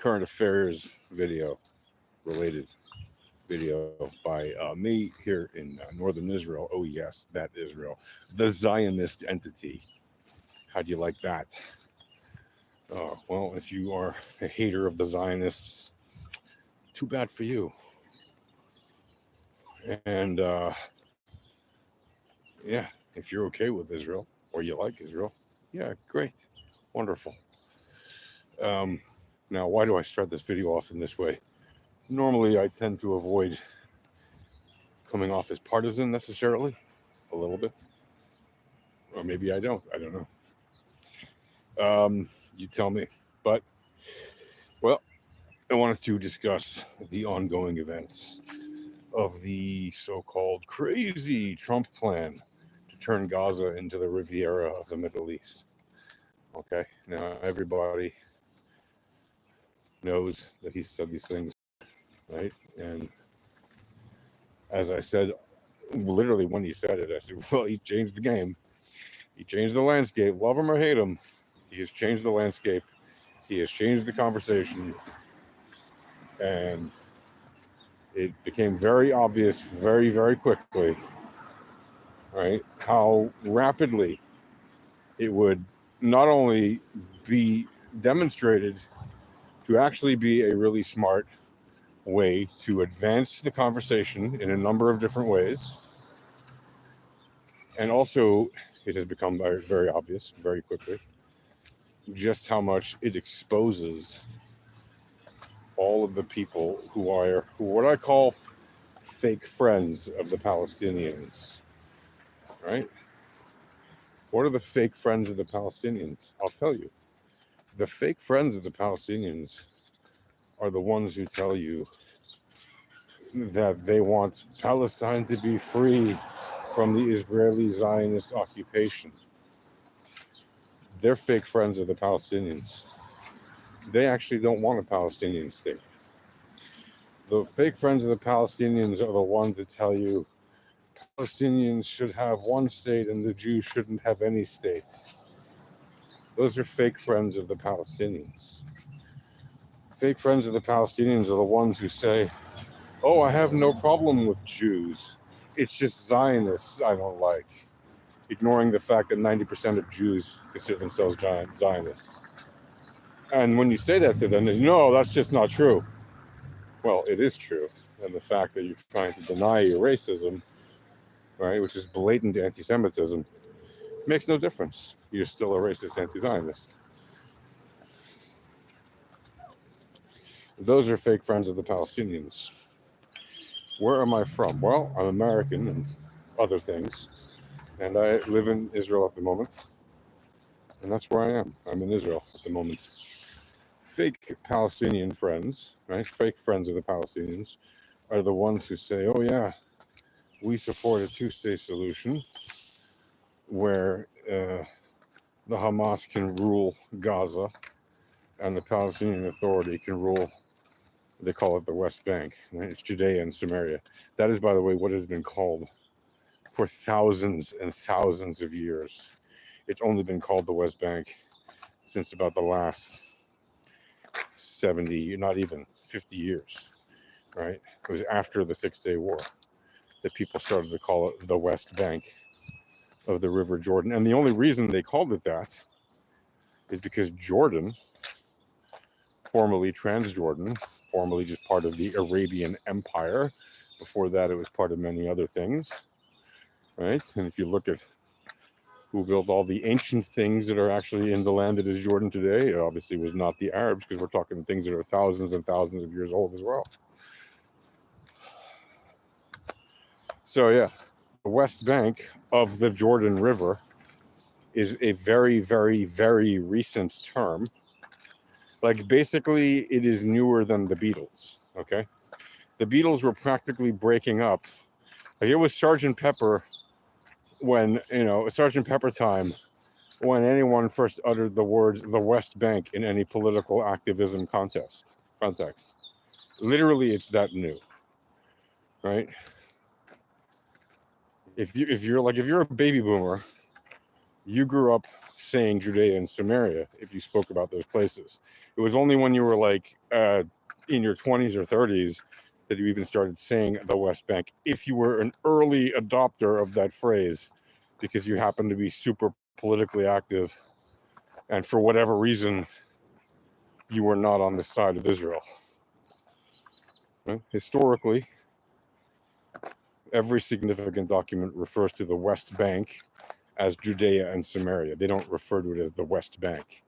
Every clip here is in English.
current affairs video, related video by me here in northern Israel. Oh, yes, that Israel, the Zionist entity. How do you like that? Well, if you are a hater of the Zionists, too bad for you. And yeah, if you're okay with Israel or you like Israel, yeah, great, wonderful. Now, why do I start this video off in this way? Normally, I tend to avoid coming off as partisan necessarily, a little bit. Or maybe I don't know. You tell me. But, well, I wanted to discuss the ongoing events of the so-called crazy Trump plan to turn Gaza into the Riviera of the Middle East. Okay, now everybody knows that he said these things, right? And as I said, literally when he said it, I said, well, he changed the game. He changed the landscape. Love him or hate him, he has changed the landscape. He has changed the conversation. And it became very obvious very, very quickly, right, how rapidly it would not only be demonstrated to actually be a really smart way to advance the conversation in a number of different ways. And also, it has become very obvious very quickly just how much it exposes all of the people who are what I call fake friends of the Palestinians, right? What are the fake friends of the Palestinians? I'll tell you. The fake friends of the Palestinians are the ones who tell you that they want Palestine to be free from the Israeli Zionist occupation. They're fake friends of the Palestinians. They actually don't want a Palestinian state. The fake friends of the Palestinians are the ones that tell you Palestinians should have one state and the Jews shouldn't have any state. Those are fake friends of the Palestinians. Fake friends of the Palestinians are the ones who say, oh, I have no problem with Jews. It's just Zionists I don't like. Ignoring the fact that 90% of Jews consider themselves Zionists. And when you say that to them, they say, no, that's just not true. Well, it is true. And the fact that you're trying to deny your racism, right, which is blatant anti-Semitism, makes no difference. You're still a racist anti-Zionist. Those are fake friends of the Palestinians. Where am I from? Well, I'm American and other things. And I live in Israel at the moment. And that's where I am. I'm in Israel at the moment. Fake Palestinian friends, right? Fake friends of the Palestinians are the ones who say, oh yeah, we support a two-state solution where the Hamas can rule Gaza and the Palestinian Authority can rule, they call it the West Bank, right? It's Judea and Samaria. That is, by the way, what has been called for thousands and thousands of years. It's only been called the West Bank since about the last 70, not even 50 years, right? It was after the 6-Day War that people started to call it the West Bank of the River Jordan. And the only reason they called it that is because Jordan, formerly Transjordan, formerly just part of the Arabian Empire, before that it was part of many other things, right? And if you look at who built all the ancient things that are actually in the land that is Jordan today, it obviously was not the Arabs, because we're talking things that are thousands and thousands of years old as well. So yeah, the West Bank of the Jordan River is a very, very, very recent term. Like, basically, it is newer than the Beatles, okay? The Beatles were practically breaking up. Like, it was Sgt. Pepper when, Sgt. Pepper time, when anyone first uttered the words the West Bank in any political activism context. Literally, it's that new, right? If you're a baby boomer, You grew up saying Judea and Samaria if you spoke about those places. It was only when you were like in your 20s or 30s that you even started saying the West Bank, if you were an early adopter of that phrase, because you happened to be super politically active, and for whatever reason, you were not on the side of Israel. Right? Historically, every significant document refers to the West Bank as Judea and Samaria. They don't refer to it as the West Bank.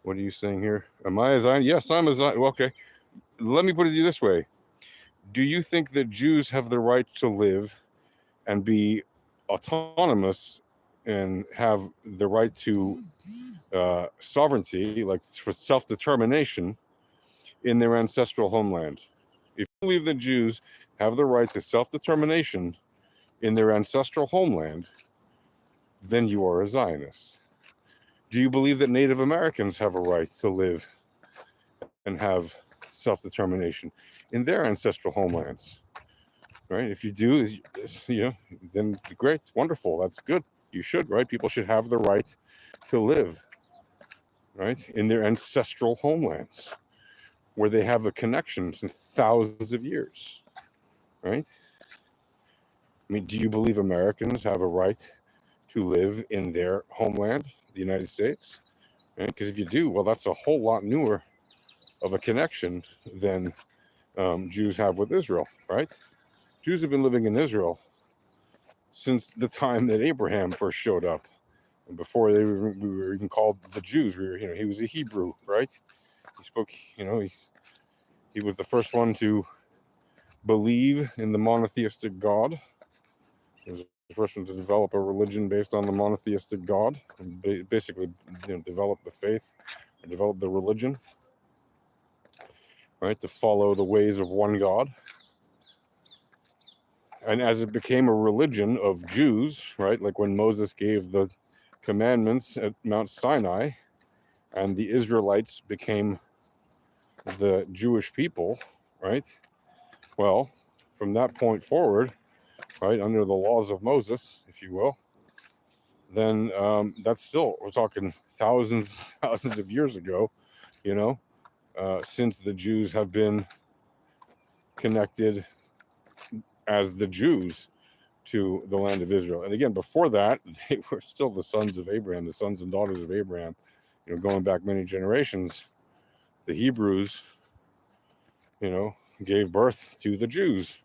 What are you saying here? Am I a Zionist? Yes, I'm a Zionist. Well, okay, let me put it to you this way. Do you think that Jews have the right to live and be autonomous and have the right to sovereignty, like for self-determination, in their ancestral homeland? If you believe that Jews have the right to self-determination in their ancestral homeland, then you are a Zionist. Do you believe that Native Americans have a right to live and have self-determination in their ancestral homelands? Right? If you do, then great, wonderful, that's good. You should, right? People should have the right to live, right, in their ancestral homelands, where they have a connection since thousands of years, right? I mean, do you believe Americans have a right to live in their homeland, the United States? Right? Because if you do, well, that's a whole lot newer of a connection than Jews have with Israel, right? Jews have been living in Israel since the time that Abraham first showed up, and before we were even called the Jews. He was a Hebrew, right? He spoke, he was the first one to believe in the monotheistic God. He was the first one to develop a religion based on the monotheistic God, and basically, develop the faith, or develop the religion, right, to follow the ways of one God. And as it became a religion of Jews, right, like when Moses gave the commandments at Mount Sinai, and the Israelites became the Jewish people, right? Well, from that point forward, right, under the laws of Moses, if you will, then that's still, we're talking thousands of years ago, since the Jews have been connected as the Jews to the land of Israel. And again, before that, they were still the sons of Abraham, the sons and daughters of Abraham, going back many generations. The Hebrews, gave birth to the Jews,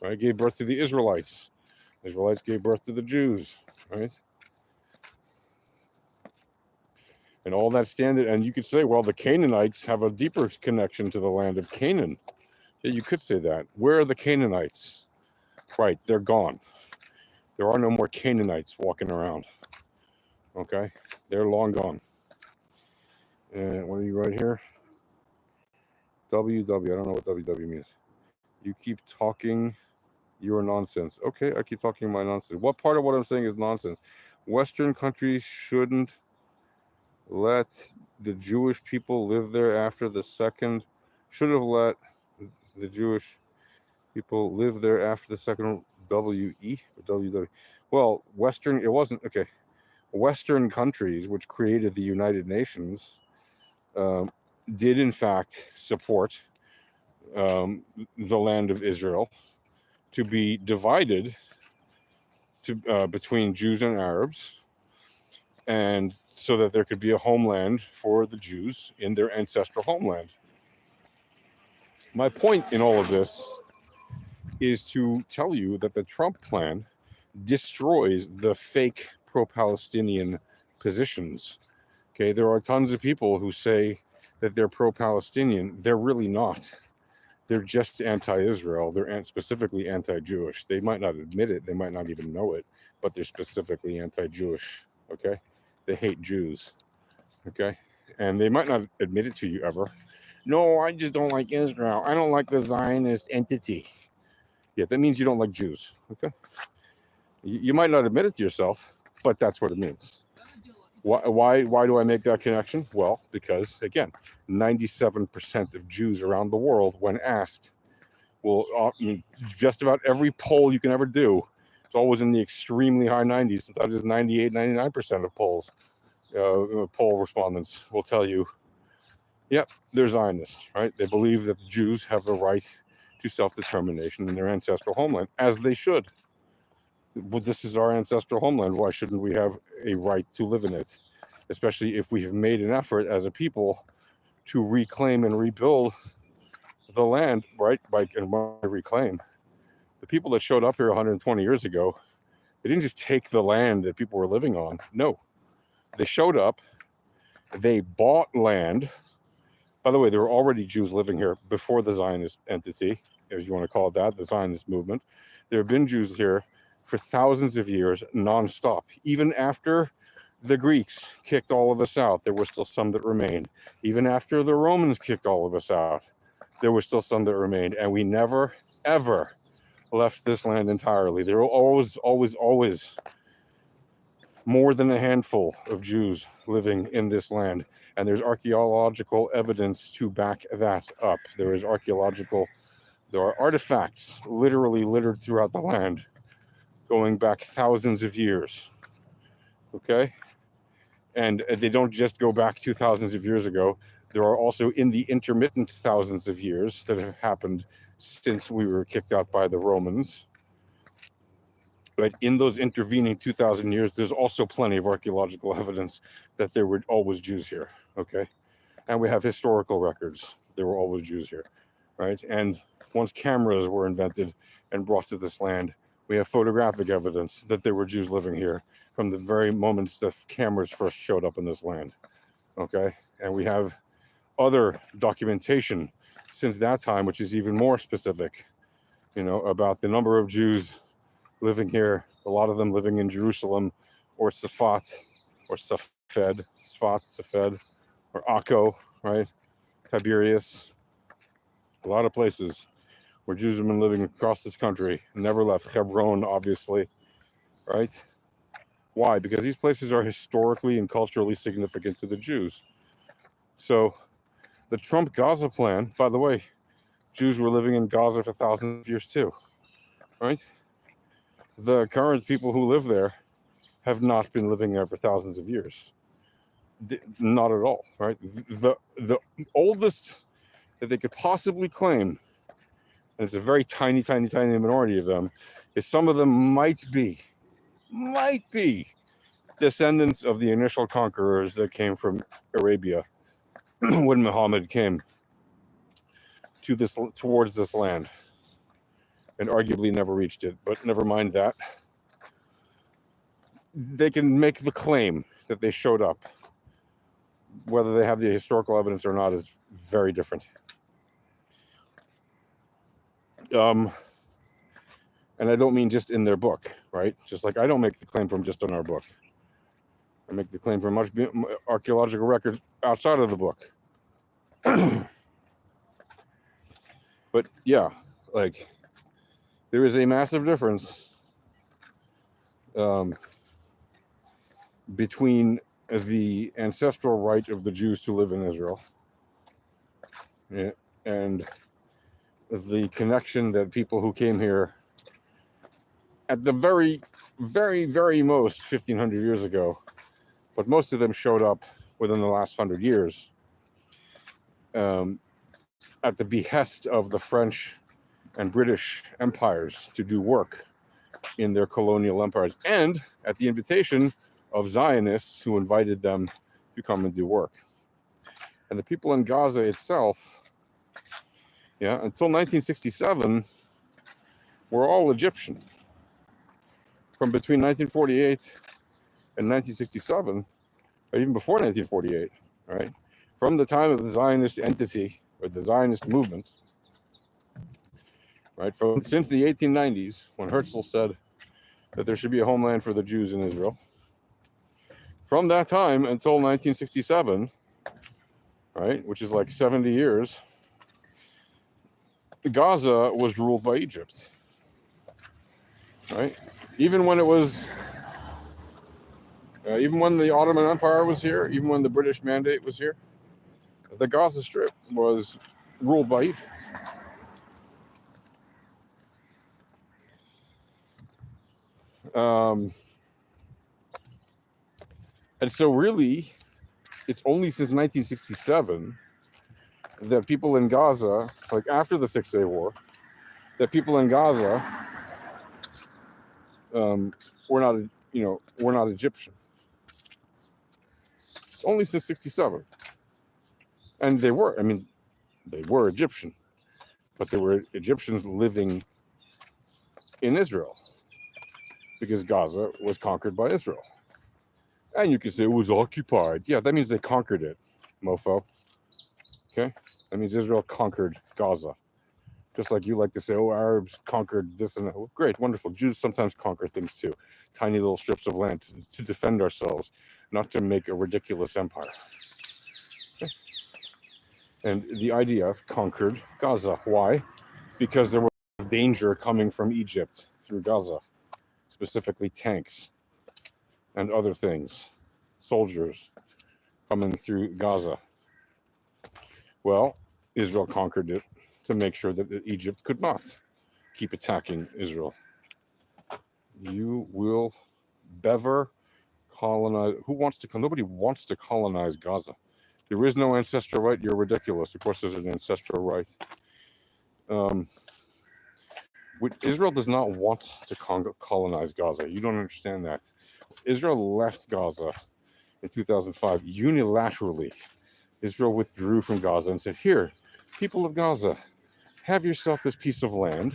right? Gave birth to the Israelites. Israelites gave birth to the Jews, right? And all that standard, and you could say, well, the Canaanites have a deeper connection to the land of Canaan. Yeah, you could say that. Where are the Canaanites? Right, they're gone. There are no more Canaanites walking around. Okay, they're long gone. And what do you write here? WW, I don't know what WW means. You keep talking your nonsense. Okay, I keep talking my nonsense. What part of what I'm saying is nonsense? Western countries shouldn't let the Jewish people live there after the second, should have let the Jewish people live there after the second WE or WW. Well, it wasn't, okay. Western countries, which created the United Nations, did in fact support the land of Israel to be divided between Jews and Arabs, and so that there could be a homeland for the Jews in their ancestral homeland. My point in all of this is to tell you that the Trump plan destroys the fake pro-Palestinian positions. Okay, there are tons of people who say that they're pro-Palestinian. They're really not. They're just anti-Israel. They're specifically anti-Jewish. They might not admit it. They might not even know it, but they're specifically anti-Jewish. Okay, they hate Jews. Okay, and they might not admit it to you ever. No, I just don't like Israel. I don't like the Zionist entity. Yeah, that means you don't like Jews. Okay, you might not admit it to yourself, but that's what it means. Why do I make that connection? Well, because again, 97% of Jews around the world, when asked, will, just about every poll you can ever do, it's always in the extremely high 90s. Sometimes it's 98, 99% of polls. Poll respondents will tell you, yep, they're Zionists, right? They believe that the Jews have the right to self-determination in their ancestral homeland, as they should. Well, this is our ancestral homeland. Why shouldn't we have a right to live in it? Especially if we have made an effort as a people to reclaim and rebuild the land, right? And reclaim. The people that showed up here 120 years ago, they didn't just take the land that people were living on. No, they showed up, they bought land. By the way, there were already Jews living here before the Zionist entity, if you want to call it that, the Zionist movement. There have been Jews here for thousands of years, nonstop. Even after the Greeks kicked all of us out, there were still some that remained. Even after the Romans kicked all of us out, there were still some that remained. And we never, ever left this land entirely. There were always more than a handful of Jews living in this land. And there's archaeological evidence to back that up. There are artifacts literally littered throughout the land going back thousands of years. Okay? And they don't just go back to thousands of years ago. There are also in the intermittent thousands of years that have happened since we were kicked out by the Romans. But in those intervening 2,000 years, there's also plenty of archaeological evidence that there were always Jews here, okay? And we have historical records. There were always Jews here, right? And once cameras were invented and brought to this land, we have photographic evidence that there were Jews living here from the very moments that cameras first showed up in this land, okay? And we have other documentation since that time, which is even more specific, about the number of Jews living here, a lot of them living in Jerusalem or Safed, or Akko, right? Tiberias, a lot of places where Jews have been living across this country, never left. Hebron, obviously, right? Why? Because these places are historically and culturally significant to the Jews. So the Trump Gaza plan, by the way, Jews were living in Gaza for thousands of years too, right? The current people who live there have not been living there for thousands of years. Not at all, right? The oldest that they could possibly claim, and it's a very tiny, tiny, tiny minority of them, is some of them might be descendants of the initial conquerors that came from Arabia when Muhammad came towards this land, and arguably never reached it, but never mind that. They can make the claim that they showed up. Whether they have the historical evidence or not is very different. And I don't mean just in their book, right? Just like I don't make the claim from just in our book. I make the claim from much archaeological records outside of the book. But yeah, like there is a massive difference between the ancestral right of the Jews to live in Israel and the connection that people who came here at the very, very, very most 1,500 years ago, but most of them showed up within the last 100 years at the behest of the French and British empires to do work in their colonial empires, and at the invitation of Zionists who invited them to come and do work. And the people in Gaza itself, until 1967, were all Egyptian. From between 1948 and 1967, or even before 1948, right? From the time of the Zionist entity, or the Zionist movement, right? Since the 1890s, when Herzl said that there should be a homeland for the Jews in Israel, from that time until 1967, right, which is like 70 years, Gaza was ruled by Egypt, right? Even when the Ottoman Empire was here, even when the British Mandate was here, the Gaza Strip was ruled by Egypt. And so really, it's only since 1967 that people in Gaza, like after the Six-Day War, that people in Gaza were not, were not Egyptian. It's only since 67. And they were Egyptian, but they were Egyptians living in Israel because Gaza was conquered by Israel. And you can say it was occupied. Yeah, that means they conquered it, mofo. Okay? That means Israel conquered Gaza. Just like you like to say, oh, Arabs conquered this and that. Well, great, wonderful. Jews sometimes conquer things too. Tiny little strips of land to defend ourselves, not to make a ridiculous empire. Okay? And the IDF conquered Gaza. Why? Because there was danger coming from Egypt through Gaza, specifically tanks and other things, soldiers coming through Gaza. Well, Israel conquered it to make sure that Egypt could not keep attacking Israel. You will bever colonize. Nobody wants to colonize Gaza. There is no ancestral right. You're ridiculous. Of course, there's an ancestral right. Israel does not want to colonize Gaza. You don't understand that. Israel left Gaza in 2005 unilaterally. Israel withdrew from Gaza and said, here, people of Gaza, have yourself this piece of land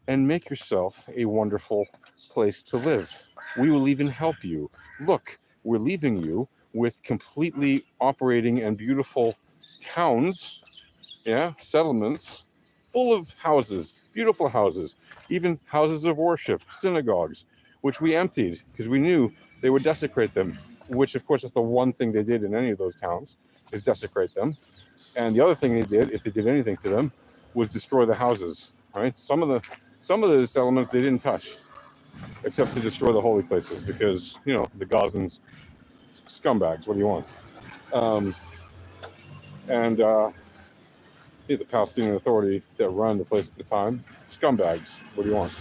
and make yourself a wonderful place to live. We will even help you. Look, we're leaving you with completely operating and beautiful towns, settlements, full of houses, beautiful houses, even houses of worship, synagogues, which we emptied because we knew they would desecrate them, which of course is the one thing they did in any of those towns, is desecrate them. And the other thing they did, if they did anything to them, was destroy the houses, right? Some of the settlements they didn't touch, except to destroy the holy places because, the Gazans, scumbags, what do you want? The Palestinian Authority that run the place at the time, scumbags, what do you want?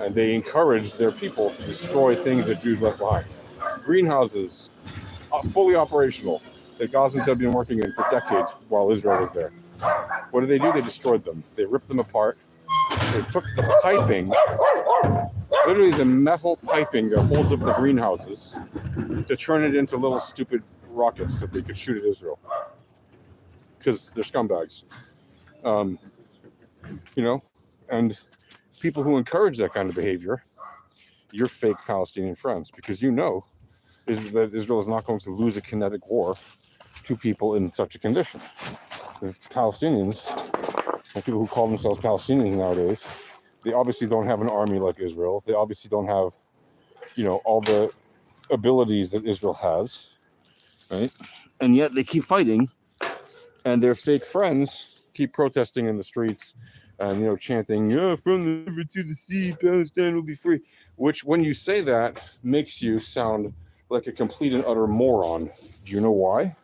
And they encouraged their people to destroy things that Jews left behind. Greenhouses, fully operational, that Gazans have been working in for decades while Israel was there. What did they do? They destroyed them. They ripped them apart. They took the piping, literally the metal piping that holds up the greenhouses, to turn it into little stupid rockets that they could shoot at Israel. Because they're scumbags. And people who encourage that kind of behavior, you're fake Palestinian friends, because you know that Israel is not going to lose a kinetic war to people in such a condition. The Palestinians, and people who call themselves Palestinians nowadays, they obviously don't have an army like Israel's. They obviously don't have, all the abilities that Israel has, right? And yet they keep fighting, and their fake friends keep protesting in the streets and, chanting, from the river to the sea, Palestine will be free. Which, when you say that, makes you sound like a complete and utter moron. Do you know why?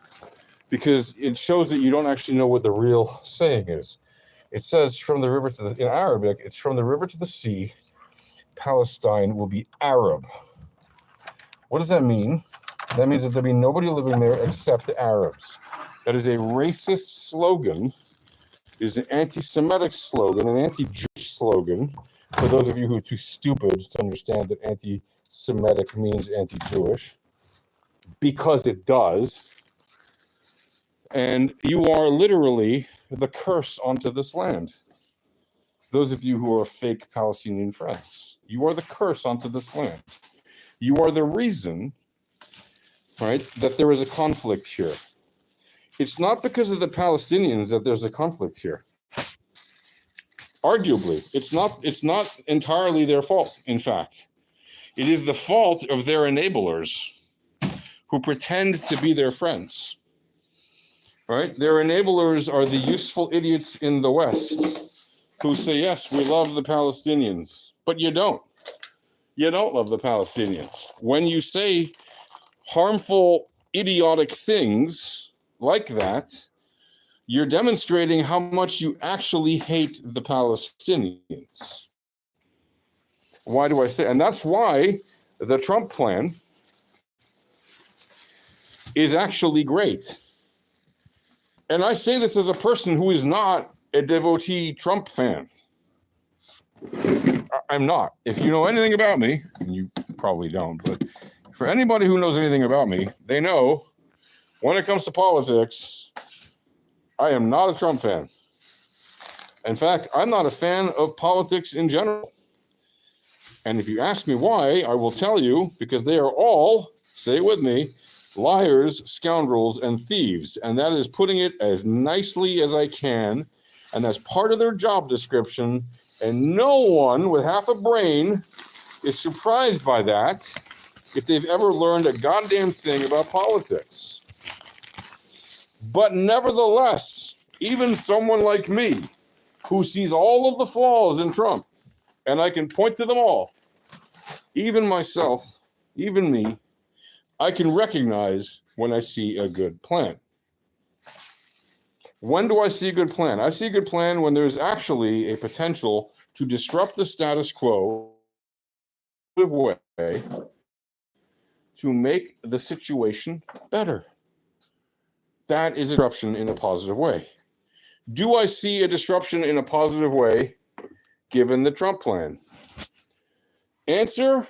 Because it shows that you don't actually know what the real saying is. It says from the river to the, in Arabic, it's from the river to the sea, Palestine will be Arab. What does that mean? That means that there'll be nobody living there except Arabs. That is a racist slogan. It is an anti-Semitic slogan, an anti-Jewish slogan. For those of you who are too stupid to understand that anti-Semitic means anti-Jewish, because it does. And you are literally the curse onto this land. Those of you who are fake Palestinian friends, you are the curse onto this land. You are the reason, right, that there is a conflict here. It's not because of the Palestinians that there's a conflict here. Arguably, it's not entirely their fault, in fact. It is the fault of their enablers who pretend to be their friends. Right? Their enablers are the useful idiots in the West who say, yes, we love the Palestinians, but you don't. You don't love the Palestinians. When you say harmful, idiotic things like that, you're demonstrating how much you actually hate the Palestinians. Why do I say? And that's why the Trump plan is actually great. And I say this as a person who is not a devotee Trump fan. I'm not. If you know anything about me, and you probably don't, but for anybody who knows anything about me, they know when it comes to politics, I am not a Trump fan. In fact, I'm not a fan of politics in general. And if you ask me why, I will tell you, because they are all, say it with me, liars, scoundrels, and thieves. And that is putting it as nicely as I can. And that's part of their job description. And no one with half a brain is surprised by that if they've ever learned a goddamn thing about politics. But nevertheless, even someone like me, who sees all of the flaws in Trump, and I can point to them all, even myself, even me, I can recognize when I see a good plan. When do I see a good plan? I see a good plan when there's actually a potential to disrupt the status quo way to make the situation better. That is a disruption in a positive way. Do I see a disruption in a positive way given the Trump plan? Answer,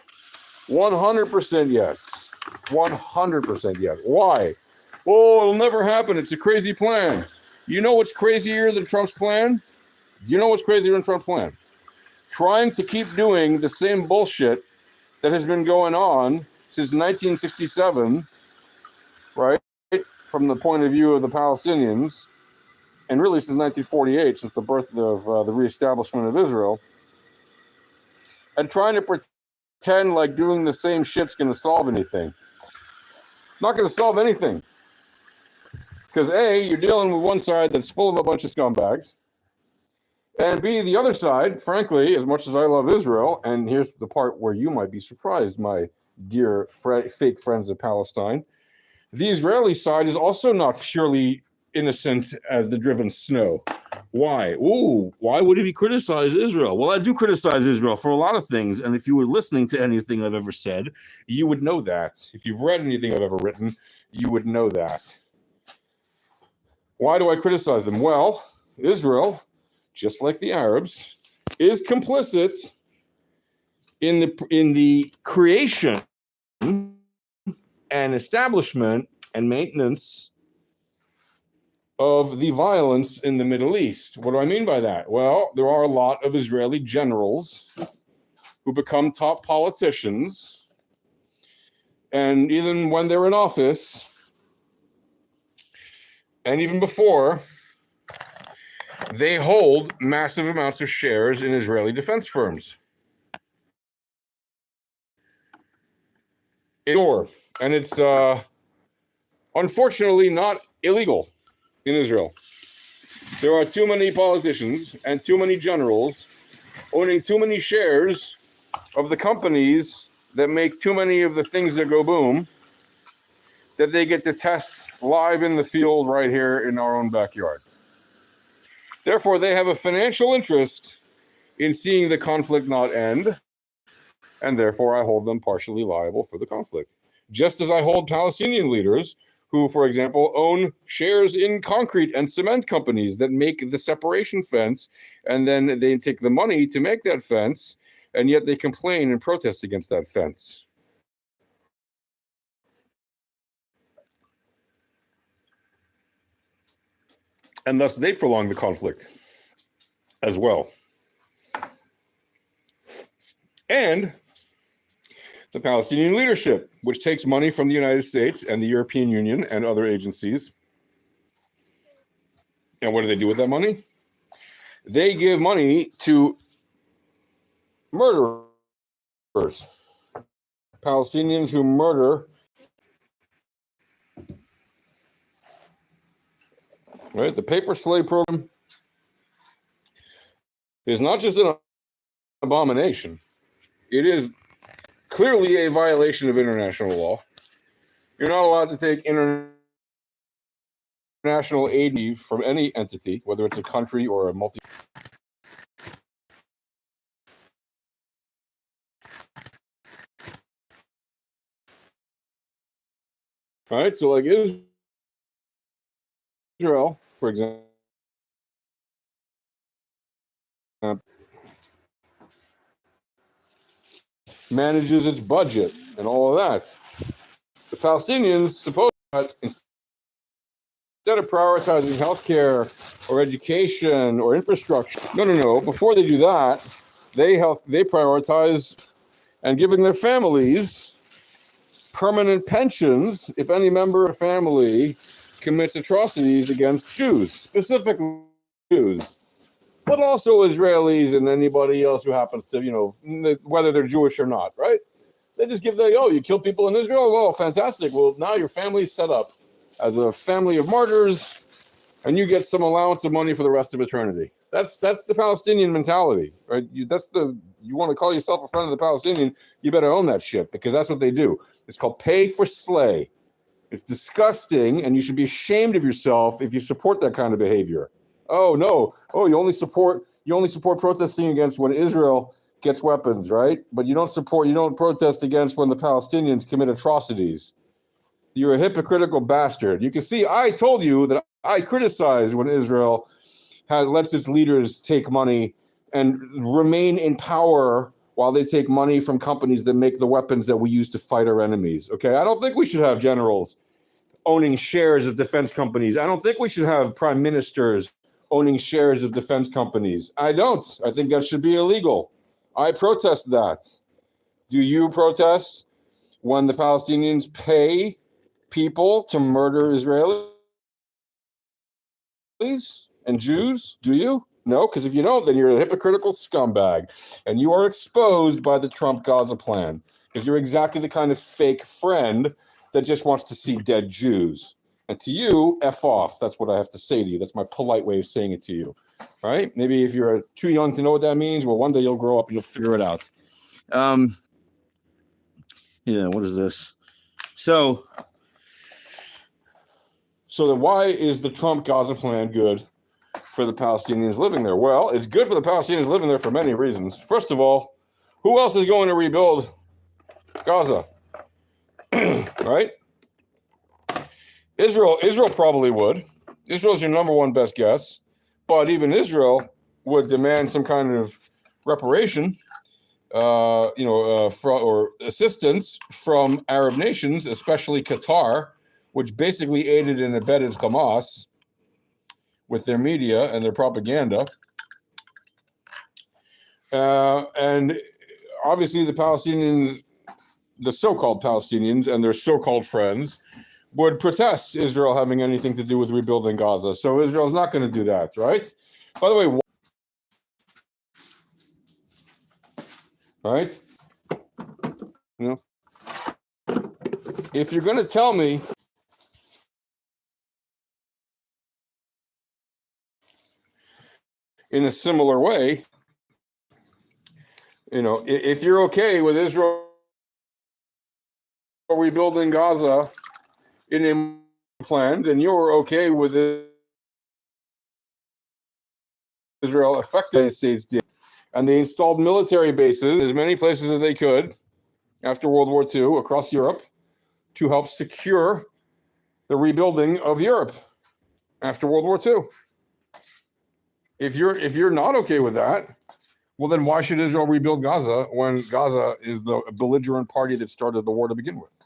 100% yes. 100% yes. Why? Oh, it'll never happen. It's a crazy plan. You know what's crazier than Trump's plan? You know what's crazier than Trump's plan? Trying to keep doing the same bullshit that has been going on since 1967, right? From the point of view of the Palestinians, and really since 1948, since the birth of the reestablishment of Israel, and trying to pretend like doing the same shit's going to solve anything. Not going to solve anything. Because A, you're dealing with one side that's full of a bunch of scumbags, and B, the other side, frankly, as much as I love Israel, and here's the part where you might be surprised, my dear fake friends of Palestine, the Israeli side is also not purely innocent as the driven snow. Why? Ooh, why would he criticize Israel? Well, I do criticize Israel for a lot of things, and if you were listening to anything I've ever said, you would know that. If you've read anything I've ever written, you would know that. Why do I criticize them? Well, Israel, just like the Arabs, is complicit in the creation and establishment and maintenance of the violence in the Middle East. What do I mean by that? Well, there are a lot of Israeli generals who become top politicians, and even when they're in office, and even before, they hold massive amounts of shares in Israeli defense firms. And it's unfortunately not illegal in Israel. There are too many politicians and too many generals owning too many shares of the companies that make too many of the things that go boom that they get to test live in the field right here in our own backyard. Therefore, they have a financial interest in seeing the conflict not end, and therefore I hold them partially liable for the conflict. Just as I hold Palestinian leaders who, for example, own shares in concrete and cement companies that make the separation fence, and then they take the money to make that fence, and yet they complain and protest against that fence. And thus they prolong the conflict as well. And the Palestinian leadership, which takes money from the United States and the European Union and other agencies. And what do they do with that money? They give money to murderers, Palestinians who murder, right? The pay for slave program is not just an abomination. It is clearly a violation of international law. You're not allowed to take international aid from any entity, whether it's a country or a multi Right? So, like Israel, for example, manages its budget and all of that. The Palestinians suppose that instead of prioritizing healthcare or education or infrastructure, no. Before they do that, they prioritize and giving their families permanent pensions if any member of the family commits atrocities against Jews, specifically Jews, but also Israelis and anybody else who happens to, whether they're Jewish or not, right? They just give you kill people in Israel? Oh, fantastic. Well, now your family's set up as a family of martyrs, and you get some allowance of money for the rest of eternity. That's the Palestinian mentality, right? You want to call yourself a friend of the Palestinian, you better own that shit, because that's what they do. It's called pay for slay. It's disgusting, and you should be ashamed of yourself if you support that kind of behavior. Oh no! Oh, you only support protesting against when Israel gets weapons, right? But you don't protest against when the Palestinians commit atrocities. You're a hypocritical bastard. You can see I told you that I criticize when Israel lets its leaders take money and remain in power while they take money from companies that make the weapons that we use to fight our enemies. Okay, I don't think we should have generals owning shares of defense companies. I don't think we should have prime ministers owning shares of defense companies. I don't. I think that should be illegal. I protest that. Do you protest when the Palestinians pay people to murder Israelis and Jews? Do you? No, because if you don't, then you're a hypocritical scumbag. And you are exposed by the Trump Gaza plan, because you're exactly the kind of fake friend that just wants to see dead Jews. And to you, F off. That's what I have to say to you. That's my polite way of saying it to you. All right? Maybe if you're too young to know what that means, well, one day you'll grow up and you'll figure it out. What is this? So then why is the Trump Gaza plan good for the Palestinians living there? Well, it's good for the Palestinians living there for many reasons. First of all, who else is going to rebuild Gaza? Right? Israel probably would. Israel's your number one best guess, but even Israel would demand some kind of reparation, or assistance from Arab nations, especially Qatar, which basically aided and abetted Hamas with their media and their propaganda. And obviously the Palestinians, the so-called Palestinians and their so-called friends, would protest Israel having anything to do with rebuilding Gaza. So Israel's not going to do that, right? By the way, right? If you're going to tell me in a similar way, if you're okay with Israel rebuilding Gaza in a plan, then you're okay with Israel affecting the United States did. And they installed military bases in as many places as they could after World War II across Europe to help secure the rebuilding of Europe after World War II. If you're not okay with that, well, then why should Israel rebuild Gaza when Gaza is the belligerent party that started the war to begin with?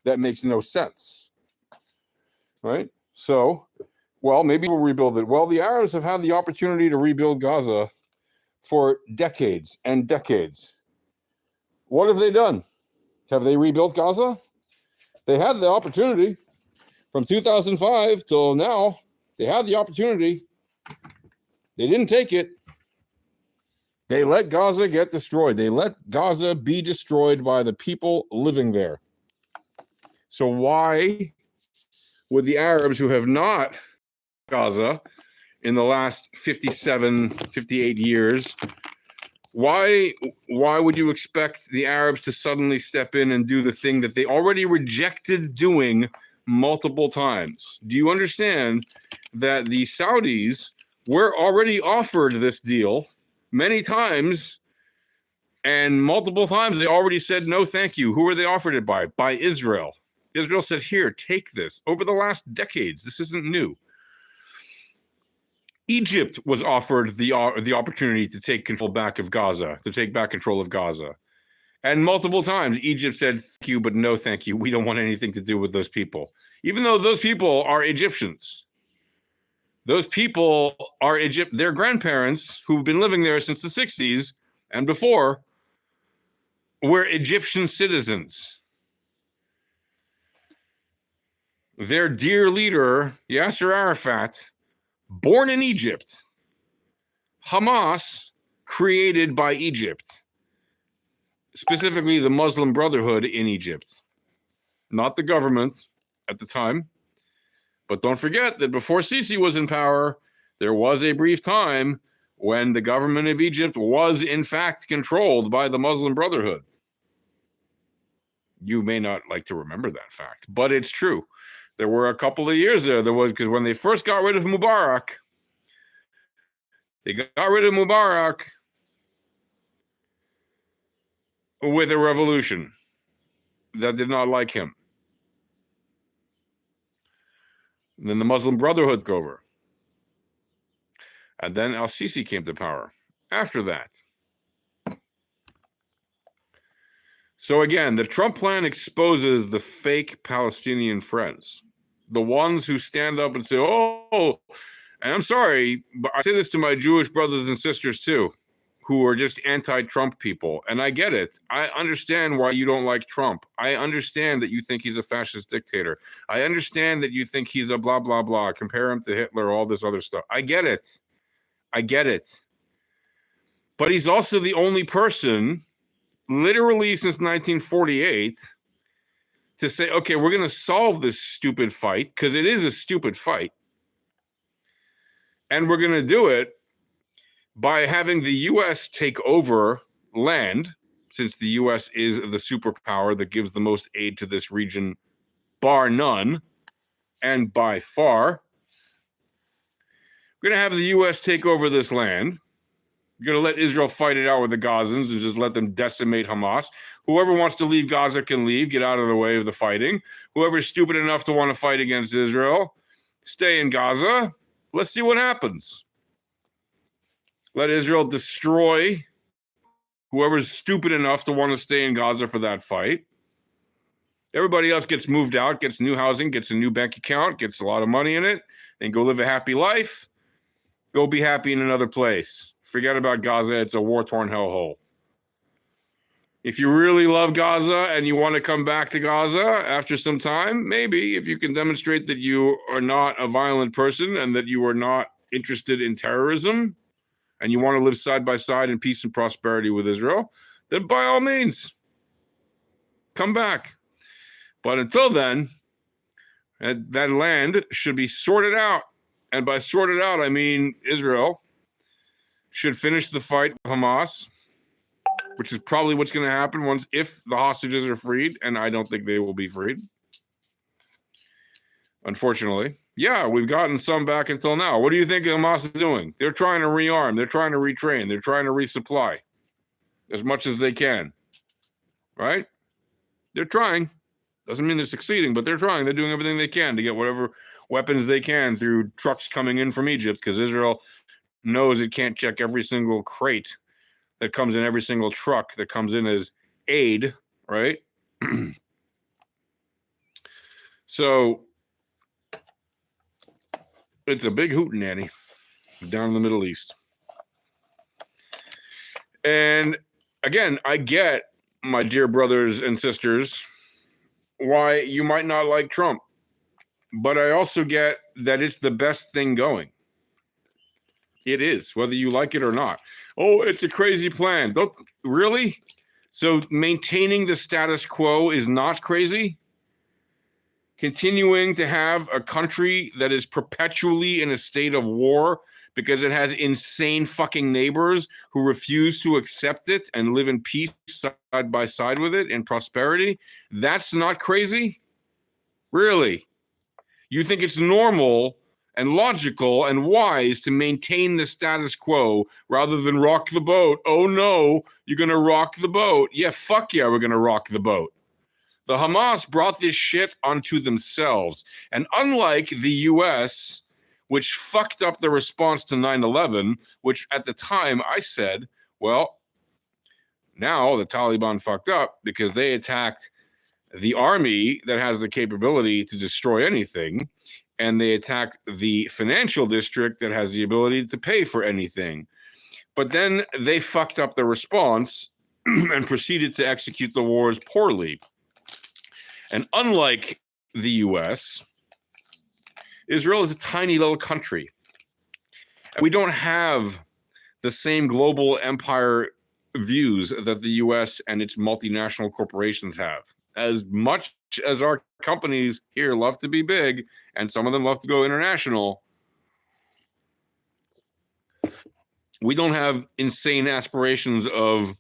That makes no sense, right? So, well, maybe we'll rebuild it. Well, the Arabs have had the opportunity to rebuild Gaza for decades and decades. What have they done? Have they rebuilt Gaza? They had the opportunity from 2005 till now. They had the opportunity. They didn't take it. They let Gaza get destroyed. They let Gaza be destroyed by the people living there. So why would the Arabs who have not Gaza in the last 57, 58 years, why would you expect the Arabs to suddenly step in and do the thing that they already rejected doing multiple times? Do you understand that the Saudis were already offered this deal many times, and multiple times they already said no thank you? Who were they offered it by? By Israel. Israel said, here, take this. Over the last decades, this isn't new. Egypt was offered the opportunity to take control back of Gaza, to take back control of Gaza. And multiple times, Egypt said, thank you, but no thank you. We don't want anything to do with those people. Even though those people are Egyptians. Those people are their grandparents who've been living there since the 60s and before were Egyptian citizens. Their dear leader, Yasser Arafat, born in Egypt. Hamas, created by Egypt. Specifically the Muslim Brotherhood in Egypt. Not the government at the time. But don't forget that before Sisi was in power, there was a brief time when the government of Egypt was in fact controlled by the Muslim Brotherhood. You may not like to remember that fact, but it's true. There were a couple of years there was, because when they first got rid of Mubarak, they got rid of Mubarak with a revolution that did not like him. And then the Muslim Brotherhood took over. And then al-Sisi came to power after that. So again, the Trump plan exposes the fake Palestinian friends. The ones who stand up and say, oh, and I'm sorry, but I say this to my Jewish brothers and sisters too, who are just anti-Trump people. And I get it. I understand why you don't like Trump. I understand that you think he's a fascist dictator. I understand that you think he's a blah, blah, blah. Compare him to Hitler, all this other stuff. I get it. I get it. But he's also the only person, literally since 1948, to say, okay, we're going to solve this stupid fight, because it is a stupid fight. And we're going to do it by having the U.S. take over land, since the U.S. is the superpower that gives the most aid to this region, bar none, and by far. We're going to have the U.S. take over this land. We're going to let Israel fight it out with the Gazans and just let them decimate Hamas. Whoever wants to leave Gaza can leave, get out of the way of the fighting. Whoever's stupid enough to want to fight against Israel, stay in Gaza. Let's see what happens. Let Israel destroy whoever's stupid enough to want to stay in Gaza for that fight. Everybody else gets moved out, gets new housing, gets a new bank account, gets a lot of money in it, and go live a happy life. Go be happy in another place. Forget about Gaza. It's a war-torn hellhole. If you really love Gaza and you want to come back to Gaza after some time, maybe if you can demonstrate that you are not a violent person and that you are not interested in terrorism and you want to live side by side in peace and prosperity with Israel, then by all means, come back. But until then, that land should be sorted out. And by sorted out, I mean Israel should finish the fight with Hamas, which is probably what's going to happen if the hostages are freed, and I don't think they will be freed. Unfortunately. Yeah, we've gotten some back until now. What do you think Hamas is doing? They're trying to rearm. They're trying to retrain. They're trying to resupply as much as they can. Right? They're trying. Doesn't mean they're succeeding, but they're trying. They're doing everything they can to get whatever weapons they can through trucks coming in from Egypt, because Israel knows it can't check every single crate that comes in, every single truck that comes in as aid, right? So it's a big hootenanny down in the Middle East. And again, I get, my dear brothers and sisters, why you might not like Trump. But I also get that it's the best thing going. It is, whether you like it or not. Oh, it's a crazy plan. Really? So maintaining the status quo is not crazy? Continuing to have a country that is perpetually in a state of war because it has insane fucking neighbors who refuse to accept it and live in peace side by side with it in prosperity, that's not crazy? Really? You think it's normal and logical and wise to maintain the status quo rather than rock the boat? Oh no, you're going to rock the boat. Yeah, fuck yeah, we're going to rock the boat. The Hamas brought this shit onto themselves. And unlike the US, which fucked up the response to 9/11, which at the time I said, well, now the Taliban fucked up because they attacked the army that has the capability to destroy anything, and they attacked the financial district that has the ability to pay for anything. But then they fucked up the response and proceeded to execute the wars poorly. And unlike the US, Israel is a tiny little country. And we don't have the same global empire views that the US and its multinational corporations have. As much as our companies here love to be big, and some of them love to go international, we don't have insane aspirations of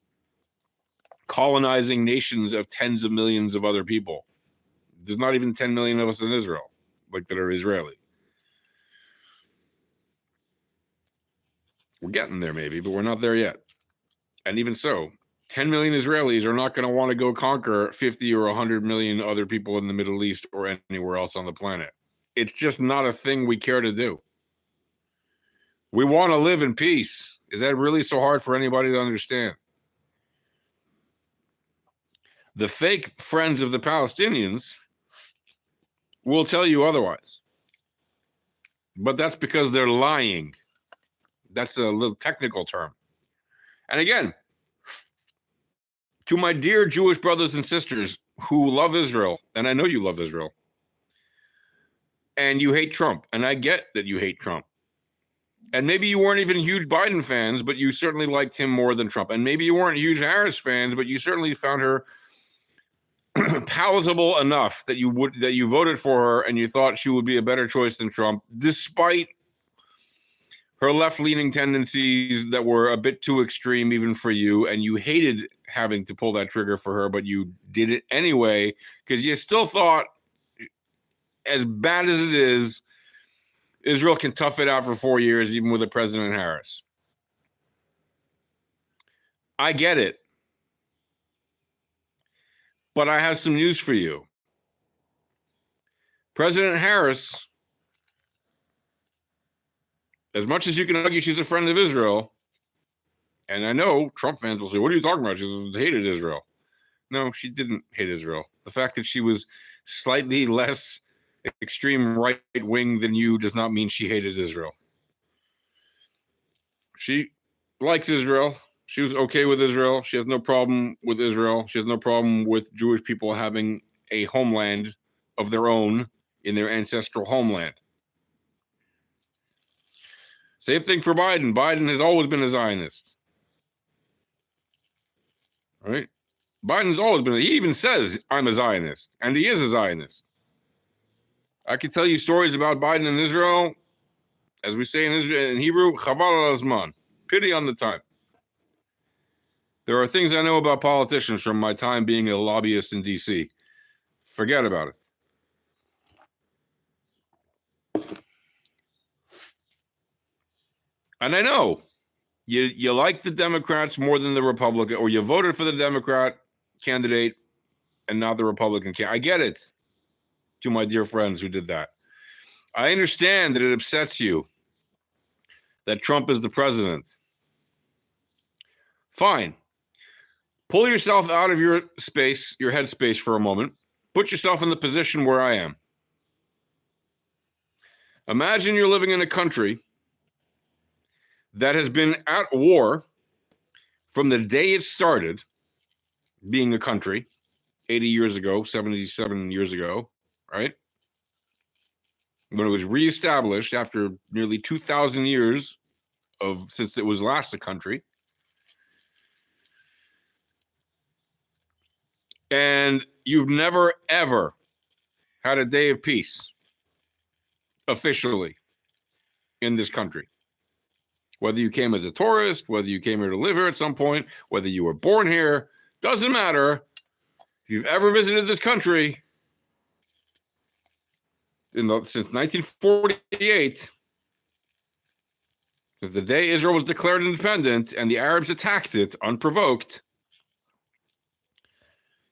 colonizing nations of tens of millions of other people. There's not even 10 million of us in Israel, like that are Israeli. We're getting there maybe, but we're not there yet. And even so, 10 million Israelis are not going to want to go conquer 50 or 100 million other people in the Middle East or anywhere else on the planet. It's just not a thing we care to do. We want to live in peace. Is that really so hard for anybody to understand? The fake friends of the Palestinians will tell you otherwise. But that's because they're lying. That's a little technical term. And again, to my dear Jewish brothers and sisters who love Israel, and I know you love Israel, and you hate Trump, and I get that you hate Trump. And maybe you weren't even huge Biden fans, but you certainly liked him more than Trump. And maybe you weren't huge Harris fans, but you certainly found her palatable enough that you voted for her and you thought she would be a better choice than Trump, despite her left-leaning tendencies that were a bit too extreme even for you, and you hated having to pull that trigger for her, but you did it anyway because you still thought, as bad as it is, Israel can tough it out for 4 years even with a President Harris. I get it. But I have some news for you. President Harris, as much as you can argue she's a friend of Israel, and I know Trump fans will say, what are you talking about? She hated Israel. No, she didn't hate Israel. The fact that she was slightly less extreme right-wing than you does not mean she hated Israel. She likes Israel. She was okay with Israel. She has no problem with Israel. She has no problem with Jewish people having a homeland of their own in their ancestral homeland. Same thing for Biden. Biden has always been a Zionist. All right? Biden's always been, he even says, I'm a Zionist, and he is a Zionist. I can tell you stories about Biden and Israel, as we say in Hebrew, chaval al hazman, pity on the time. There are things I know about politicians from my time being a lobbyist in D.C. Forget about it. And I know you like the Democrats more than the Republican, or you voted for the Democrat candidate and not the Republican candidate. I get it, to my dear friends who did that. I understand that it upsets you that Trump is the president. Fine. Pull yourself out of your space, your headspace for a moment. Put yourself in the position where I am. Imagine you're living in a country that has been at war from the day it started being a country, 80 years ago, 77 years ago, right? When it was reestablished after nearly 2,000 years since it was last a country. And you've never, ever had a day of peace officially in this country. Whether you came as a tourist, whether you came here to live here at some point, whether you were born here, doesn't matter. If you've ever visited this country since 1948, because the day Israel was declared independent and the Arabs attacked it unprovoked,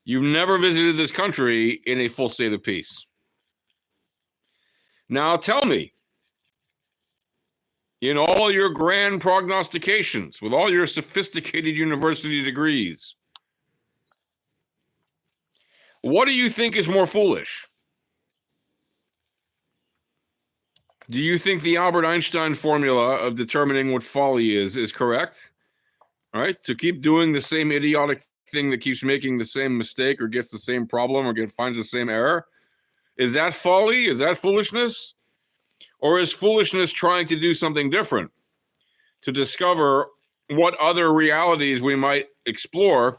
You've never visited this country in a full state of peace. Now tell me, in all your grand prognostications, with all your sophisticated university degrees, what do you think is more foolish? Do you think the Albert Einstein formula of determining what folly is correct? All right, to keep doing the same idiotic thing that keeps making the same mistake or gets the same problem or finds the same error? Is that folly? Is that foolishness? Or is foolishness trying to do something different, to discover what other realities we might explore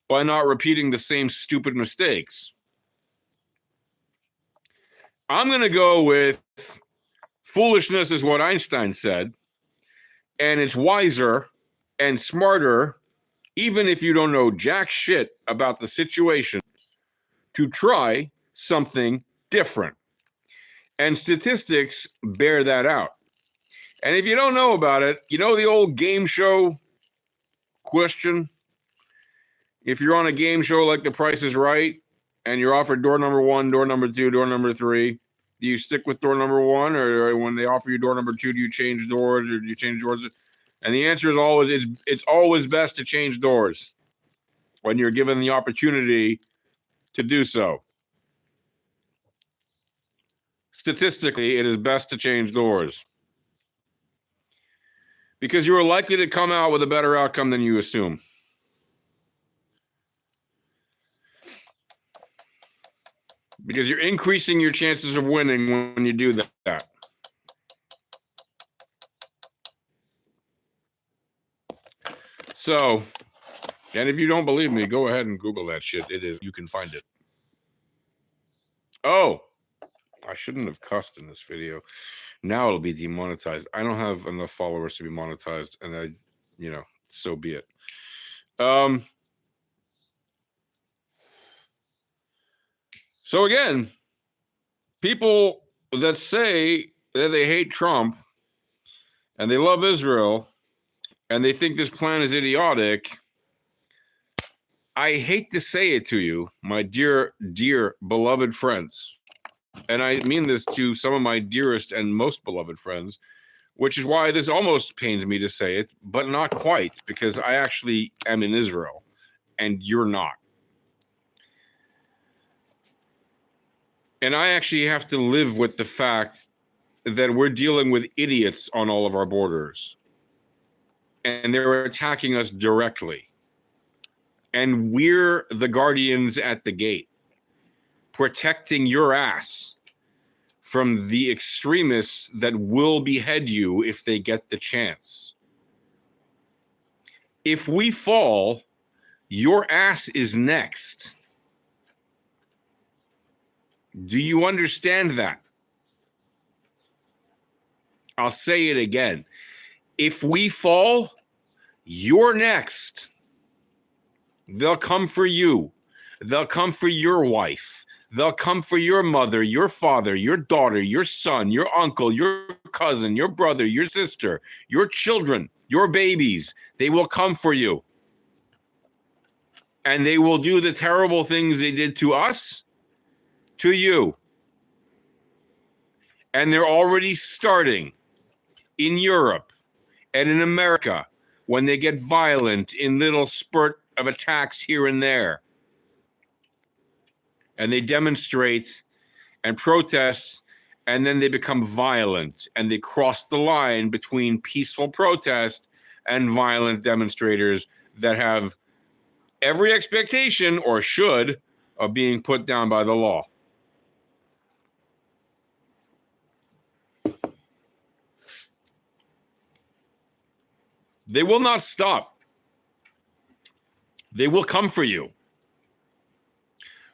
by not repeating the same stupid mistakes? I'm going to go with foolishness is what Einstein said, and it's wiser and smarter, even if you don't know jack shit about the situation, to try something different. And statistics bear that out. And if you don't know about it, you know the old game show question? If you're on a game show like The Price is Right, and you're offered door number 1, door number 2, door number 3, do you stick with door number 1, or when they offer you door number 2, do you change doors, or do you change doors? And the answer is always, it's always best to change doors when you're given the opportunity to do so. Statistically, it is best to change doors because you are likely to come out with a better outcome than you assume. Because you're increasing your chances of winning when you do that. So, and if you don't believe me, go ahead and Google that shit. You can find it. Oh, I shouldn't have cussed in this video. Now it'll be demonetized. I don't have enough followers to be monetized, and so be it. So again, people that say that they hate Trump and they love Israel and they think this plan is idiotic, I hate to say it to you, my dear, dear, beloved friends, and I mean this to some of my dearest and most beloved friends, which is why this almost pains me to say it, but not quite, because I actually am in Israel and you're not. And I actually have to live with the fact that we're dealing with idiots on all of our borders. And they're attacking us directly. And we're the guardians at the gate, protecting your ass from the extremists that will behead you if they get the chance. If we fall, your ass is next. Do you understand that? I'll say it again. If we fall, you're next. They'll come for you. They'll come for your wife. They'll come for your mother, your father, your daughter, your son, your uncle, your cousin, your brother, your sister, your children, your babies. They will come for you. And they will do the terrible things they did to us, to you. And they're already starting in Europe and in America when they get violent in little spurt of attacks here and there. And they demonstrate and protest, and then they become violent, and they cross the line between peaceful protest and violent demonstrators that have every expectation, or should, of being put down by the law. They will not stop. They will come for you.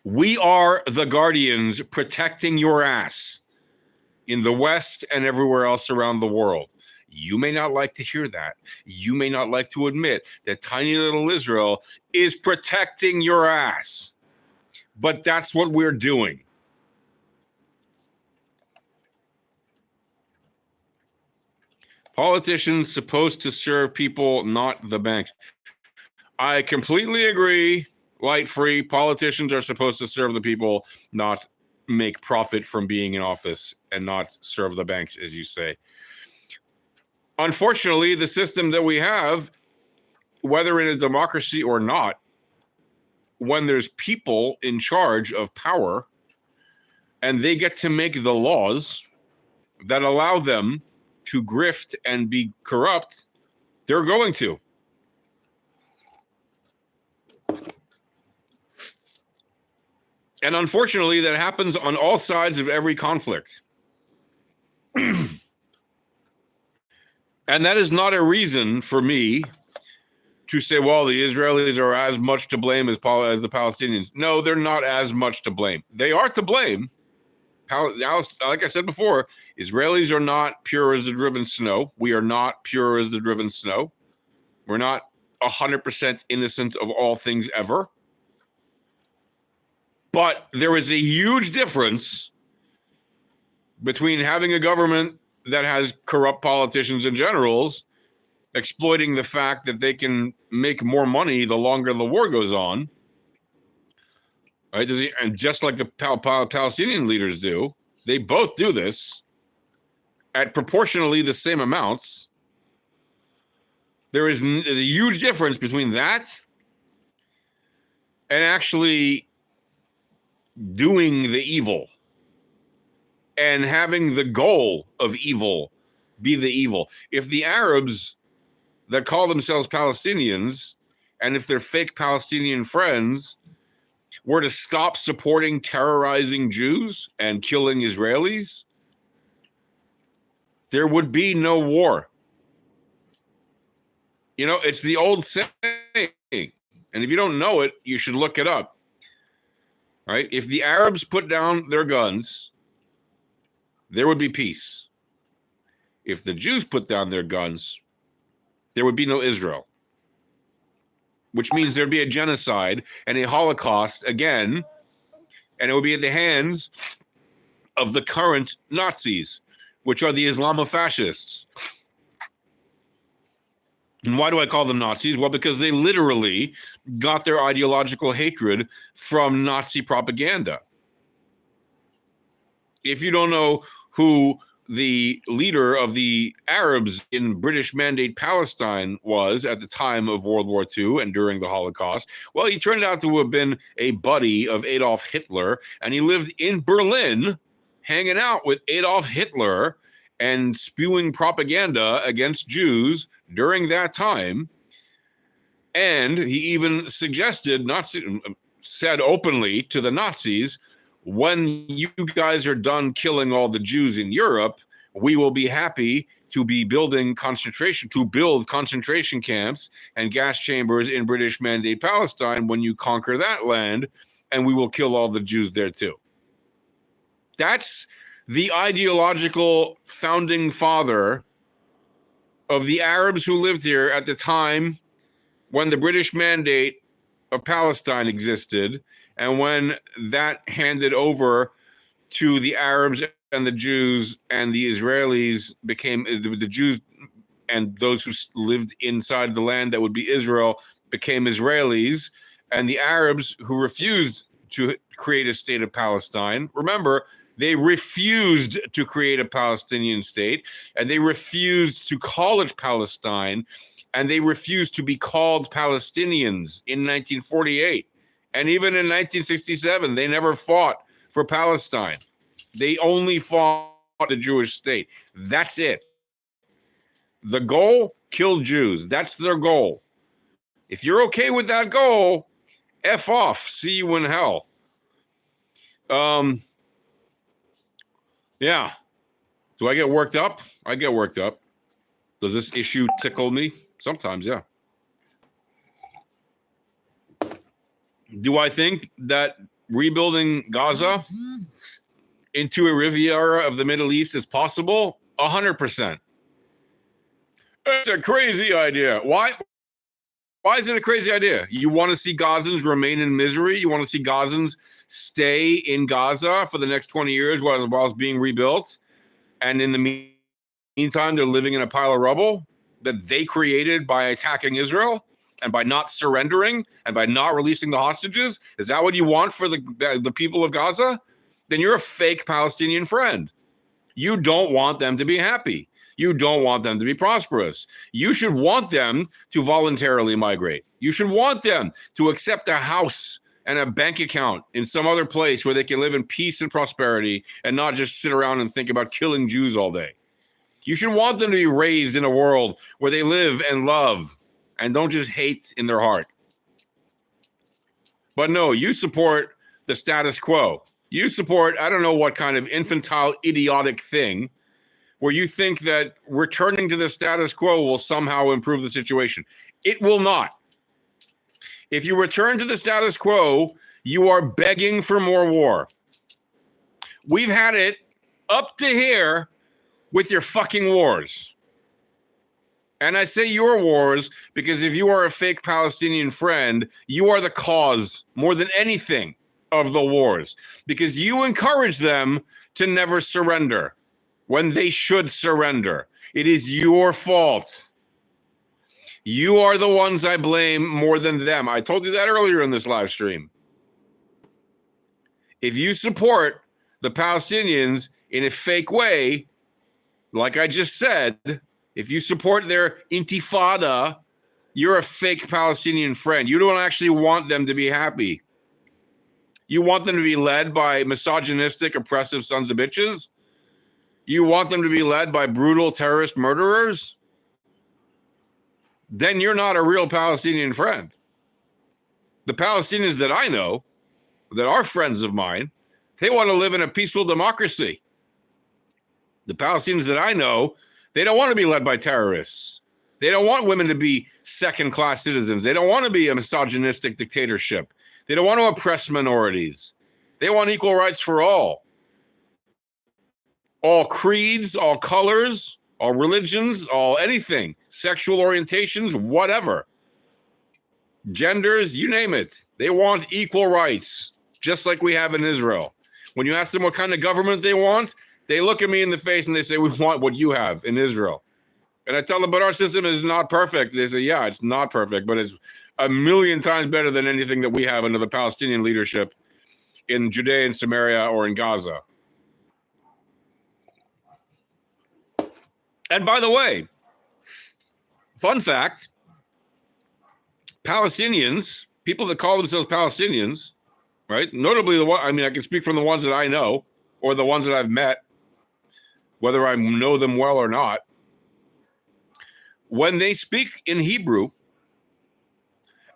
We are the guardians protecting your ass in the West and everywhere else around the world. You may not like to hear that. You may not like to admit that tiny little Israel is protecting your ass. But that's what we're doing. Politicians supposed to serve people, not the banks. I completely agree light, free. Politicians are supposed to serve the people, not make profit from being in office, and not serve the banks, as you say. Unfortunately, the system that we have, whether in a democracy or not, when there's people in charge of power and they get to make the laws that allow them to grift and be corrupt, they're going to. And unfortunately, that happens on all sides of every conflict. And that is not a reason for me to say, well, the Israelis are as much to blame as the Palestinians. No, they're not as much to blame. They are to blame. Like I said before, Israelis are not pure as the driven snow. We are not pure as the driven snow. We're not 100% innocent of all things ever. But there is a huge difference between having a government that has corrupt politicians and generals exploiting the fact that they can make more money the longer the war goes on, right? And just like the Palestinian leaders do, they both do this at proportionally the same amounts. There's a huge difference between that and actually doing the evil and having the goal of evil be the evil. If the Arabs that call themselves Palestinians, and if their fake Palestinian friends were to stop supporting terrorizing Jews and killing Israelis, there would be no war. You know, it's the old saying, and if you don't know it, you should look it up. Right? If the Arabs put down their guns, there would be peace. If the Jews put down their guns, there would be no Israel, which means there'd be a genocide and a Holocaust again, and it would be at the hands of the current Nazis, which are the Islamofascists. And why do I call them Nazis? Well, because they literally got their ideological hatred from Nazi propaganda. If you don't know who the leader of the Arabs in British Mandate Palestine was at the time of World War II and during the Holocaust, well, he turned out to have been a buddy of Adolf Hitler, and he lived in Berlin hanging out with Adolf Hitler and spewing propaganda against Jews during that time. And he even said openly to the Nazis, when you guys are done killing all the Jews in Europe, we will be happy to build concentration camps and gas chambers in British Mandate Palestine when you conquer that land, and we will kill all the Jews there too. That's the ideological founding father of the Arabs who lived here at the time when the British Mandate of Palestine existed, and when that handed over to the Arabs and the Jews, and the Israelis became the Jews, and those who lived inside the land that would be Israel became Israelis, and the Arabs who refused to create a state of Palestine. Remember, they refused to create a Palestinian state, and they refused to call it Palestine, and they refused to be called Palestinians in 1948. And even in 1967, they never fought for Palestine. They only fought the Jewish state. That's it. The goal, kill Jews. That's their goal. If you're okay with that goal, F off. See you in hell. Yeah. Do I get worked up? I get worked up. Does this issue tickle me? Sometimes, yeah. Do I think that rebuilding Gaza into a Riviera of the Middle East is possible? 100%. It's a crazy idea. Why is it a crazy idea? You want to see Gazans remain in misery? You want to see Gazans stay in Gaza for the next 20 years while it's being rebuilt? And in the meantime, they're living in a pile of rubble that they created by attacking Israel and by not surrendering and by not releasing the hostages? Is that what you want for the people of Gaza? Then you're a fake Palestinian friend. You don't want them to be happy. You don't want them to be prosperous. You should want them to voluntarily migrate. You should want them to accept a house and a bank account in some other place where they can live in peace and prosperity and not just sit around and think about killing Jews all day. You should want them to be raised in a world where they live and love and don't just hate in their heart. But no, you support the status quo. You support, I don't know what kind of infantile, idiotic thing where you think that returning to the status quo will somehow improve the situation. It will not. If you return to the status quo, you are begging for more war. We've had it up to here with your fucking wars. And I say your wars because if you are a fake Palestinian friend, you are the cause more than anything of the wars because you encourage them to never surrender when they should surrender. It is your fault. You are the ones I blame more than them. I told you that earlier in this live stream. If you support the Palestinians in a fake way, like I just said, if you support their intifada, you're a fake Palestinian friend. You don't actually want them to be happy. You want them to be led by misogynistic, oppressive sons of bitches? You want them to be led by brutal terrorist murderers? Then you're not a real Palestinian friend. The Palestinians that I know, that are friends of mine, they want to live in a peaceful democracy. The Palestinians that I know, they don't want to be led by terrorists. They don't want women to be second-class citizens. They don't want to be a misogynistic dictatorship. They don't want to oppress minorities. They want equal rights for all creeds, all colors, all religions, all anything, sexual orientations, whatever, genders, you name it. They want equal rights, just like we have in Israel. When you ask them what kind of government they want, they look at me in the face and they say, we want what you have in Israel. And I tell them, but our system is not perfect. They say, yeah, it's not perfect, but it's a million times better than anything that we have under the Palestinian leadership in Judea and Samaria or in Gaza. And by the way, fun fact, Palestinians, people that call themselves Palestinians, right? Notably, I can speak from the ones that I know or the ones that I've met, whether I know them well or not. When they speak in Hebrew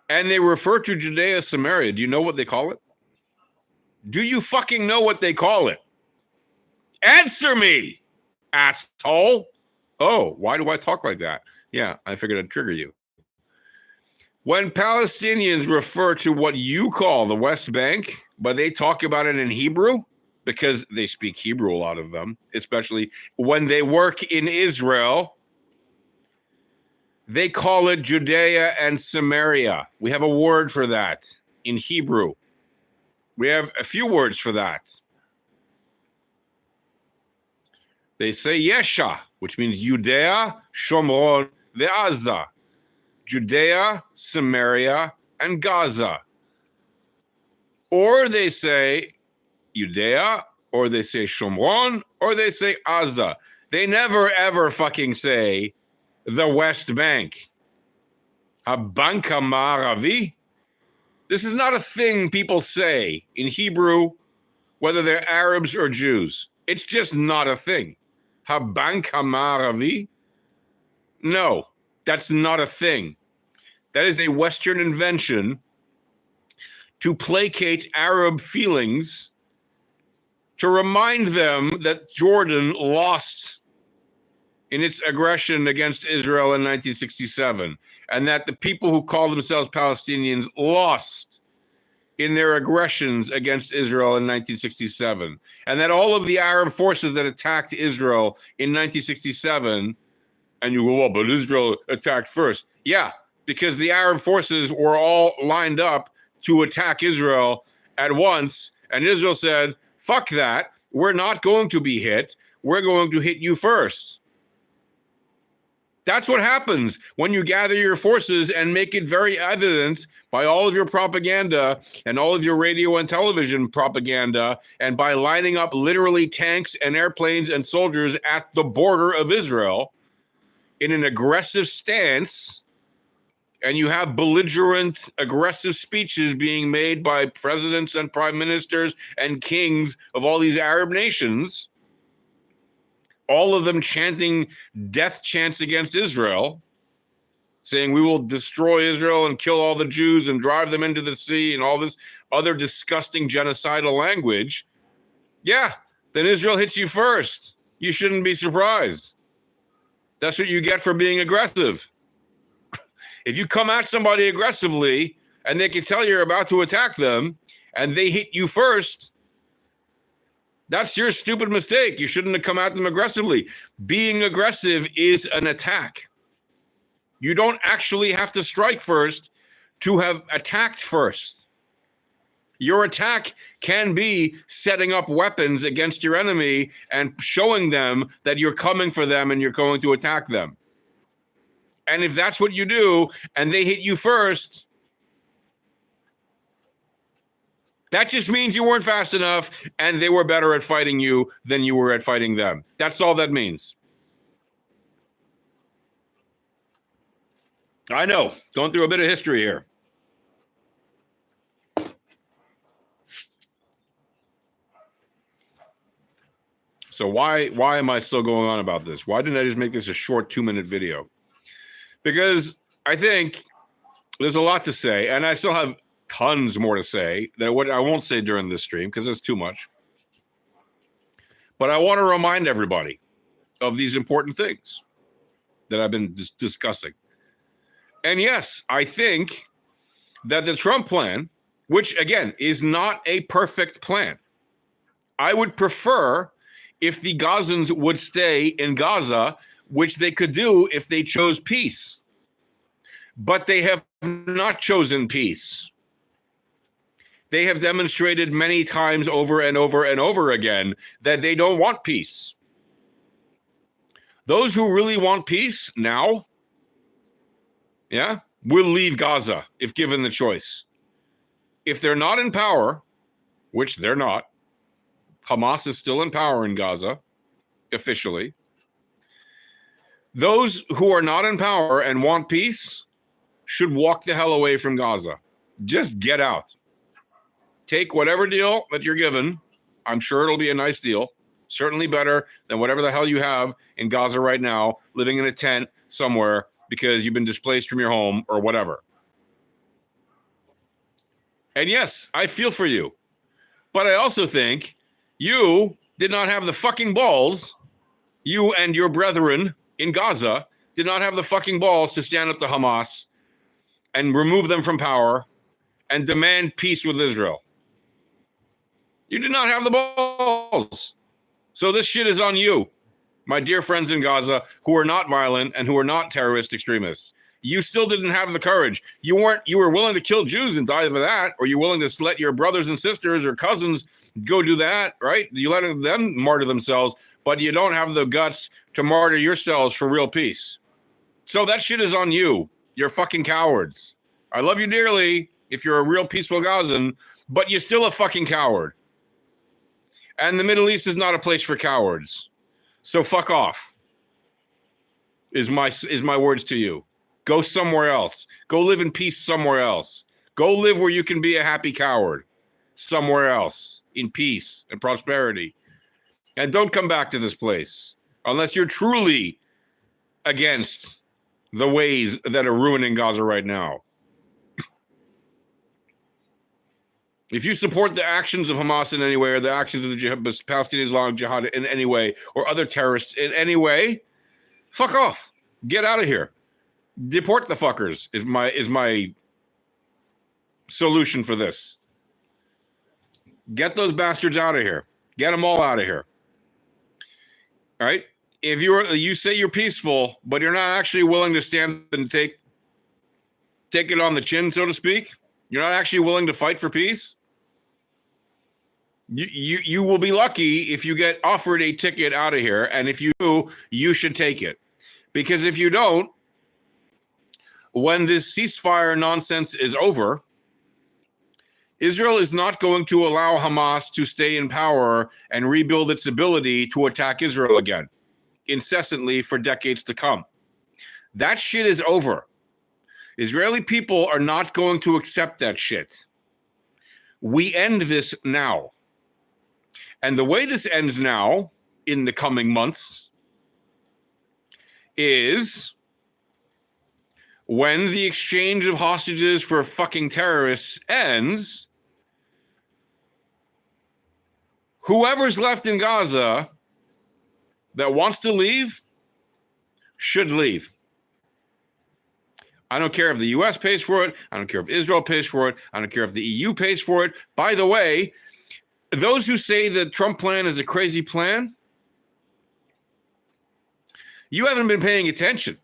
and they refer to Judea, Samaria, do you know what they call it? Do you fucking know what they call it? Answer me, asshole. Oh, why do I talk like that? Yeah, I figured I'd trigger you. When Palestinians refer to what you call the West Bank, but they talk about it in Hebrew, because they speak Hebrew, a lot of them, especially when they work in Israel, they call it Judea and Samaria. We have a word for that in Hebrew. We have a few words for that. They say Yesha, which means Judea, Shomron, Gaza. Judea, Samaria, and Gaza. Or they say Judea, or they say Shomron, or they say Gaza. They never, ever fucking say the West Bank. Habank Ma'aravi. This is not a thing people say in Hebrew, whether they're Arabs or Jews. It's just not a thing. Habank Ma'aravi? No, that's not a thing. That is a Western invention to placate Arab feelings, to remind them that Jordan lost in its aggression against Israel in 1967, and that the people who call themselves Palestinians lost in their aggressions against Israel in 1967, and that all of the Arab forces that attacked Israel in 1967, and you go, well, but Israel attacked first. Yeah, because the Arab forces were all lined up to attack Israel at once, and Israel said, fuck that, we're not going to be hit, we're going to hit you first. That's what happens when you gather your forces and make it very evident by all of your propaganda and all of your radio and television propaganda, and by lining up literally tanks and airplanes and soldiers at the border of Israel in an aggressive stance. And you have belligerent, aggressive speeches being made by presidents and prime ministers and kings of all these Arab nations, all of them chanting death chants against Israel, saying we will destroy Israel and kill all the Jews and drive them into the sea and all this other disgusting genocidal language. Yeah, then Israel hits you first. You shouldn't be surprised. That's what you get for being aggressive. If you come at somebody aggressively and they can tell you're about to attack them and they hit you first, that's your stupid mistake. You shouldn't have come at them aggressively. Being aggressive is an attack. You don't actually have to strike first to have attacked first. Your attack can be setting up weapons against your enemy and showing them that you're coming for them and you're going to attack them. And if that's what you do and they hit you first, that just means you weren't fast enough and they were better at fighting you than you were at fighting them. That's all that means. I know, going through a bit of history here. So why am I still going on about this? Why didn't I just make this a short 2-minute video? Because I think there's a lot to say, and I still have tons more to say that what I won't say during this stream because it's too much. But I want to remind everybody of these important things that I've been discussing. And yes, I think that the Trump plan, which again is not a perfect plan, I would prefer if the Gazans would stay in Gaza, which they could do if they chose peace. But they have not chosen peace. They have demonstrated many times over and over and over again that they don't want peace. Those who really want peace now, will leave Gaza if given the choice. If they're not in power, which they're not, Hamas is still in power in Gaza, officially. Those who are not in power and want peace should walk the hell away from Gaza. Just get out. Take whatever deal that you're given. I'm sure it'll be a nice deal. Certainly better than whatever the hell you have in Gaza right now, living in a tent somewhere because you've been displaced from your home or whatever. And yes, I feel for you. But I also think you did not have the fucking balls, you and your brethren in Gaza did not have the fucking balls to stand up to Hamas and remove them from power and demand peace with Israel. You did not have the balls. So this shit is on you, my dear friends in Gaza who are not violent and who are not terrorist extremists. You still didn't have the courage. You were willing to kill Jews and die for that, or you're willing to let your brothers and sisters or cousins go do that, right? You let them martyr themselves, but you don't have the guts to martyr yourselves for real peace. So that shit is on you. You're fucking cowards. I love you dearly if you're a real peaceful Gazan, but you're still a fucking coward. And the Middle East is not a place for cowards. So fuck off. Is my words to you. Go somewhere else. Go live in peace somewhere else. Go live where you can be a happy coward. Somewhere else. In peace and prosperity. And don't come back to this place. Unless you're truly against the ways that are ruining Gaza right now. If you support the actions of Hamas in any way, or the actions of the Palestinian Islamic Jihad in any way, or other terrorists in any way, fuck off. Get out of here. Deport the fuckers is my solution for this. Get those bastards out of here. Get them all out of here. All right? If you say you're peaceful, but you're not actually willing to stand and take it on the chin, so to speak, you're not actually willing to fight for peace, you will be lucky if you get offered a ticket out of here, and if you do, you should take it. Because if you don't, when this ceasefire nonsense is over, Israel is not going to allow Hamas to stay in power and rebuild its ability to attack Israel again, incessantly for decades to come. That shit is over. Israeli people are not going to accept that shit. We end this now. And the way this ends now, in the coming months, is when the exchange of hostages for fucking terrorists ends, whoever's left in Gaza that wants to leave should leave. I don't care if the US pays for it. I don't care if Israel pays for it. I don't care if the EU pays for it. By the way, those who say the Trump plan is a crazy plan, you haven't been paying attention.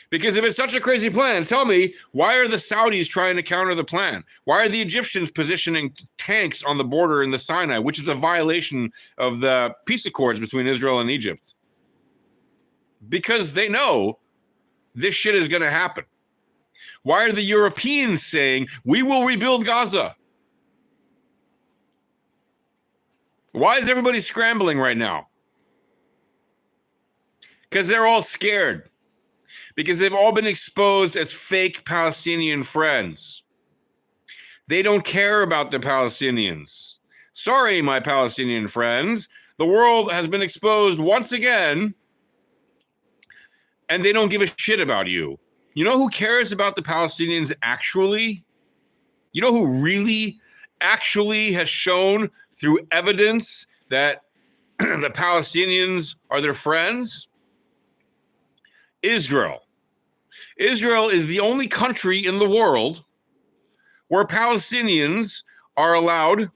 Because if it's such a crazy plan, tell me, why are the Saudis trying to counter the plan? Why are the Egyptians positioning tanks on the border in the Sinai, which is a violation of the peace accords between Israel and Egypt? Because they know this shit is going to happen. Why are the Europeans saying, we will rebuild Gaza? Why is everybody scrambling right now? Because they're all scared. Because they've all been exposed as fake Palestinian friends. They don't care about the Palestinians. Sorry, my Palestinian friends. The world has been exposed once again, and they don't give a shit about you. You know who cares about the Palestinians actually? You know who really actually has shown through evidence that the Palestinians are their friends? Israel. Israel is the only country in the world where Palestinians are allowed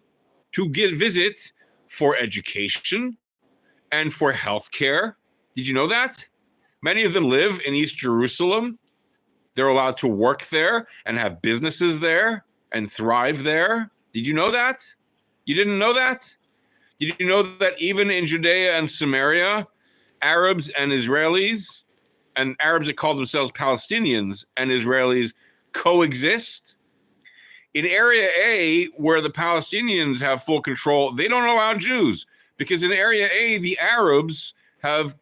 to get visits for education and for healthcare. Did you know that? Many of them live in East Jerusalem. They're allowed to work there and have businesses there and thrive there. Did you know that? You didn't know that? Did you know that even in Judea and Samaria, Arabs and Israelis, and Arabs that call themselves Palestinians and Israelis, coexist? In Area A, where the Palestinians have full control, they don't allow Jews, because in Area A, the Arabs have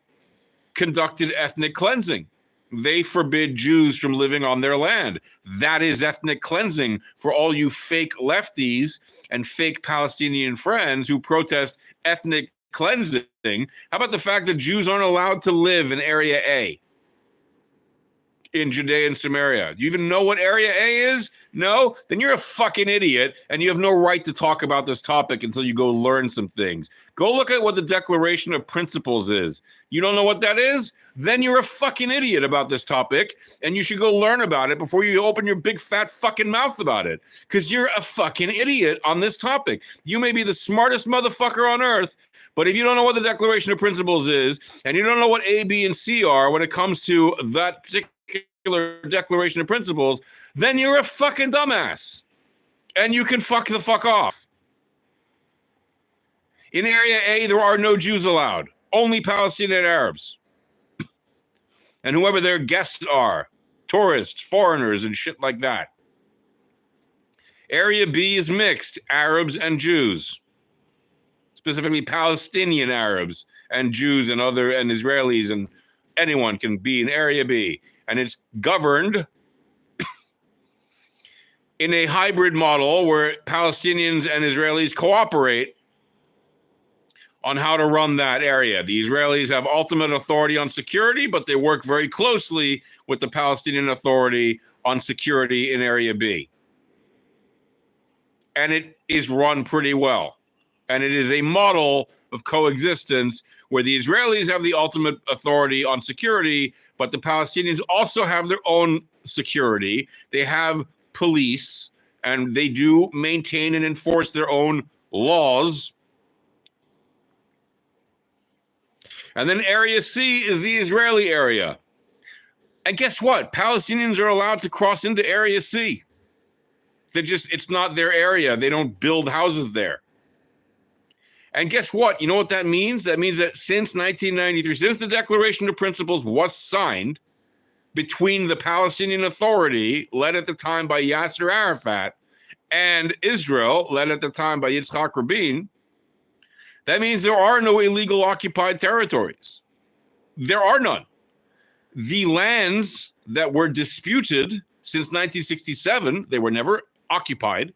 conducted ethnic cleansing. They forbid Jews from living on their land. That is ethnic cleansing for all you fake lefties and fake Palestinian friends who protest ethnic cleansing. How about the fact that Jews aren't allowed to live in Area A? In Judea and Samaria. Do you even know what Area A is? No? Then you're a fucking idiot, and you have no right to talk about this topic until you go learn some things. Go look at what the Declaration of Principles is. You don't know what that is? Then you're a fucking idiot about this topic, and you should go learn about it before you open your big fat fucking mouth about it, because you're a fucking idiot on this topic. You may be the smartest motherfucker on earth, but if you don't know what the Declaration of Principles is, and you don't know what A, B, and C are when it comes to that particular Declaration of Principles, then you're a fucking dumbass. And you can fuck the fuck off. In Area A, there are no Jews allowed. Only Palestinian Arabs. And whoever their guests are. Tourists, foreigners, and shit like that. Area B is mixed. Arabs and Jews. Specifically Palestinian Arabs and Jews and Israelis, and anyone can be in Area B. And it's governed in a hybrid model where Palestinians and Israelis cooperate on how to run that area. The Israelis have ultimate authority on security, but they work very closely with the Palestinian Authority on security in Area B. And it is run pretty well. And it is a model of coexistence where the Israelis have the ultimate authority on security, but the Palestinians also have their own security. They have police, and they do maintain and enforce their own laws. And then Area C is the Israeli area. And guess what? Palestinians are allowed to cross into Area C. It's not their area. They don't build houses there. And guess what? You know what that means? That means that since 1993, since the Declaration of Principles was signed between the Palestinian Authority, led at the time by Yasser Arafat, and Israel, led at the time by Yitzhak Rabin, that means there are no illegal occupied territories. There are none. The lands that were disputed since 1967, they were never occupied.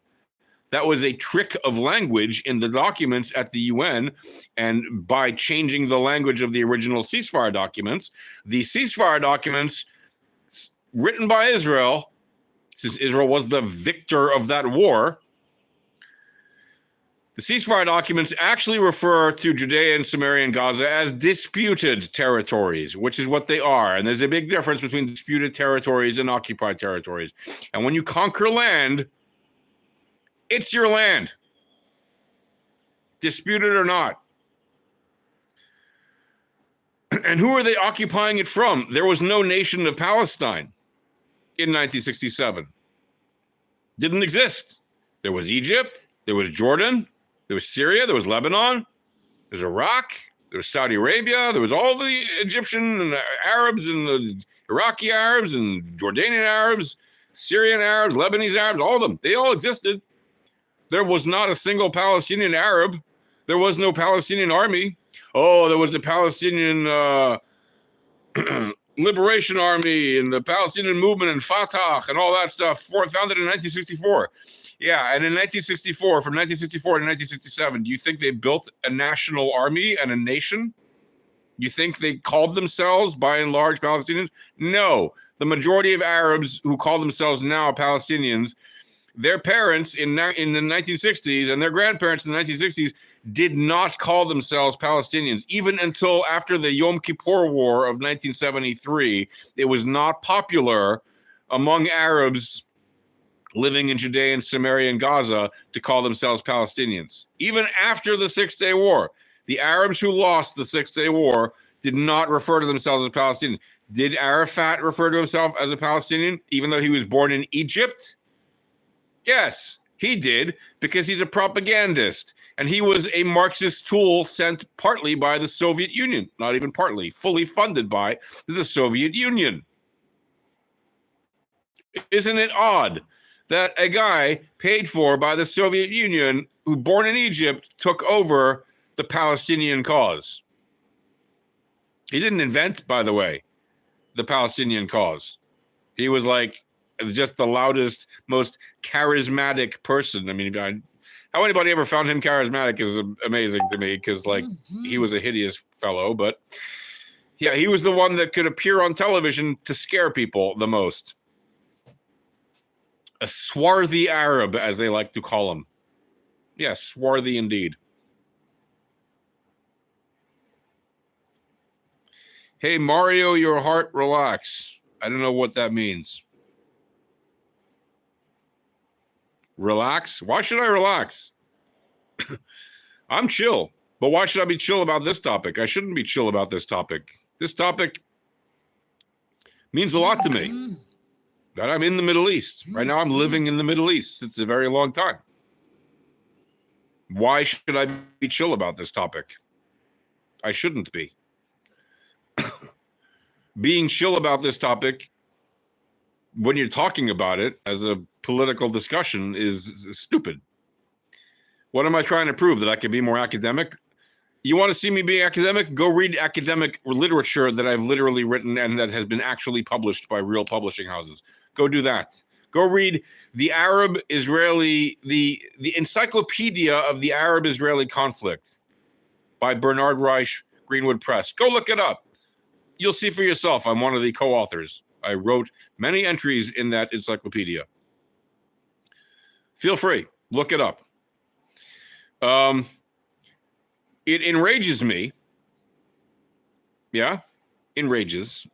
That was a trick of language in the documents at the UN. And by changing the language of the original ceasefire documents, the ceasefire documents written by Israel, since Israel was the victor of that war, the ceasefire documents actually refer to Judea and Samaria and Gaza as disputed territories, which is what they are. And there's a big difference between disputed territories and occupied territories. And when you conquer land, it's your land, disputed or not. And who are they occupying it from? There was no nation of Palestine in 1967. Didn't exist. There was Egypt, there was Jordan, there was Syria, there was Lebanon, there was Iraq, there was Saudi Arabia, there was all the Egyptian and the Arabs and the Iraqi Arabs and Jordanian Arabs, Syrian Arabs, Lebanese Arabs, all of them. They all existed. There was not a single Palestinian Arab. There was no Palestinian army. Oh, there was the Palestinian Liberation Army and the Palestinian Movement and Fatah and all that stuff, founded in 1964. Yeah, and in 1964, from 1964 to 1967, do you think they built a national army and a nation? You think they called themselves, by and large, Palestinians? No. The majority of Arabs who call themselves now Palestinians, their parents in the 1960s and their grandparents in the 1960s did not call themselves Palestinians. Even until after the Yom Kippur War of 1973, it was not popular among Arabs living in Judea and Samaria and Gaza to call themselves Palestinians. Even after the Six-Day War, the Arabs who lost the Six-Day War did not refer to themselves as Palestinians. Did Arafat refer to himself as a Palestinian, even though he was born in Egypt? Yes, he did, because he's a propagandist. And he was a Marxist tool sent partly by the Soviet Union, not even partly, fully funded by the Soviet Union. Isn't it odd that a guy paid for by the Soviet Union, who born in Egypt, took over the Palestinian cause? He didn't invent, by the way, the Palestinian cause. He was like just the loudest, most charismatic person. I mean, how anybody ever found him charismatic is amazing to me, because like he was a hideous fellow. But yeah, he was the one that could appear on television to scare people the most. A swarthy Arab, as they like to call him. Yeah, swarthy indeed. Hey, Mario, your heart, relax. I don't know what that means. Relax? Why should I relax? I'm chill. But why should I be chill about this topic? I shouldn't be chill about this topic. This topic means a lot to me. That I'm in the Middle East. Right now I'm living in the Middle East since a very long time. Why should I be chill about this topic? I shouldn't be. Being chill about this topic when you're talking about it as a political discussion is stupid. What am I trying to prove? That I can be more academic? You want to see me being academic? Go read academic literature that I've literally written and that has been actually published by real publishing houses. Go do that. Go read the Arab-Israeli, the Encyclopedia of the Arab-Israeli Conflict by Bernard Reich, Greenwood Press. Go look it up. You'll see for yourself. I'm one of the co-authors. I wrote many entries in that encyclopedia. Feel free. Look it up. It enrages me. Yeah? Enrages.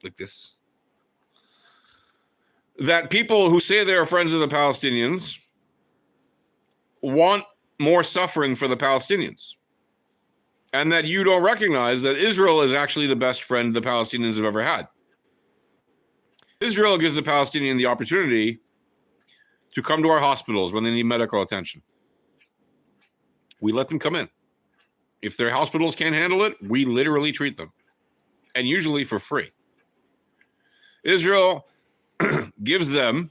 Like this. That people who say they're friends of the Palestinians want more suffering for the Palestinians. And that you don't recognize that Israel is actually the best friend the Palestinians have ever had. Israel gives the Palestinian the opportunity to come to our hospitals when they need medical attention. We let them come in. If their hospitals can't handle it, we literally treat them, and usually for free. Israel gives them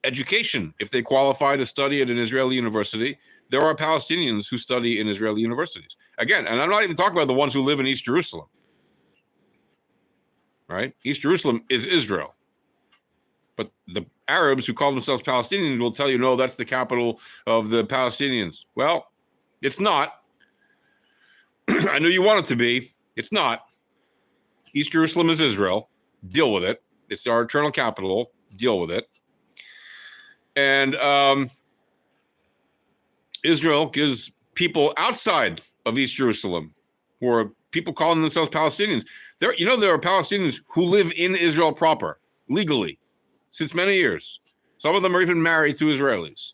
education if they qualify to study at an Israeli university. There are Palestinians who study in Israeli universities. Again, and I'm not even talking about the ones who live in East Jerusalem, right? East Jerusalem is Israel. But the Arabs who call themselves Palestinians will tell you, no, that's the capital of the Palestinians. Well, it's not. I know you want it to be. It's not. East Jerusalem is Israel. Deal with it. It's our eternal capital. Deal with it. And Israel gives people outside of East Jerusalem, who are people calling themselves Palestinians. There are Palestinians who live in Israel proper, legally, since many years. Some of them are even married to Israelis.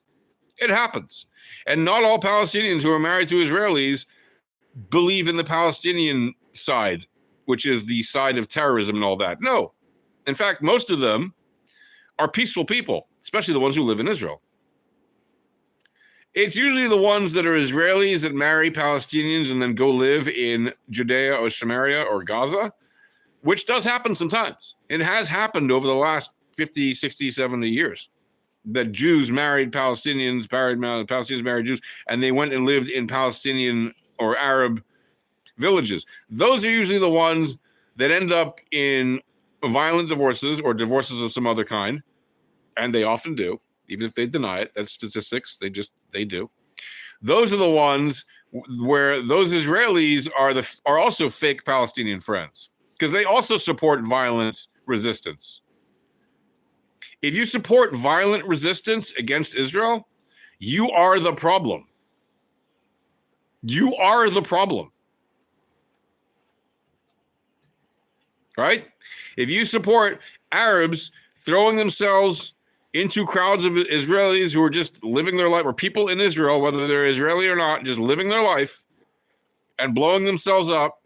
It happens. And not all Palestinians who are married to Israelis believe in the Palestinian side, which is the side of terrorism and all that. No. In fact, most of them are peaceful people, especially the ones who live in Israel. It's usually the ones that are Israelis that marry Palestinians and then go live in Judea or Samaria or Gaza, which does happen sometimes. It has happened over the last 50, 60, 70 years that Jews married Palestinians, Palestinians married Jews, and they went and lived in Palestinian or Arab villages. Those are usually the ones that end up in violent divorces or divorces of some other kind, and they often do. Even if they deny it, that's statistics. They do. Those are the ones where those Israelis are also fake Palestinian friends, because they also support violent resistance. If you support violent resistance against Israel, you are the problem. You are the problem. Right? If you support Arabs throwing themselves into crowds of Israelis who are just living their life, or people in Israel, whether they're Israeli or not, just living their life and blowing themselves up,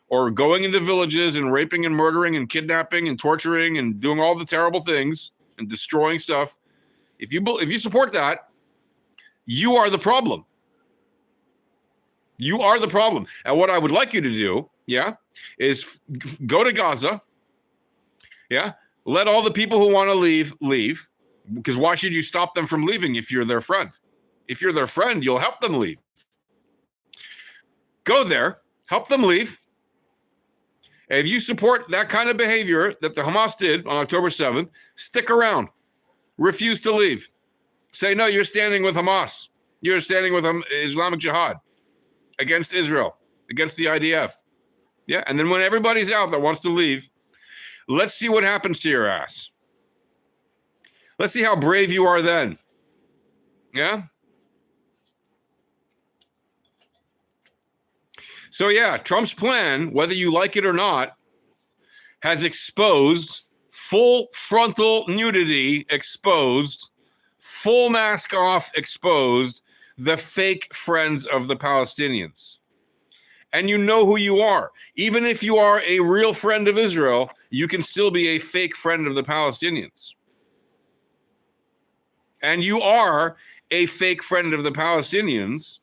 or going into villages and raping and murdering and kidnapping and torturing and doing all the terrible things and destroying stuff, if you support that, you are the problem. You are the problem. And what I would like you to do, is go to Gaza, let all the people who want to leave. Because why should you stop them from leaving if you're their friend? If you're their friend, you'll help them leave. Go there, help them leave. And if you support that kind of behavior that the Hamas did on October 7th, stick around. Refuse to leave. Say, no, you're standing with Hamas. You're standing with Islamic Jihad against Israel, against the IDF. Yeah, and then when everybody's out that wants to leave, let's see what happens to your ass. Let's see how brave you are then. Yeah? So Trump's plan, whether you like it or not, has exposed full frontal nudity, exposed, full mask off, exposed the fake friends of the Palestinians. And you know who you are. Even if you are a real friend of Israel, you can still be a fake friend of the Palestinians. And you are a fake friend of the Palestinians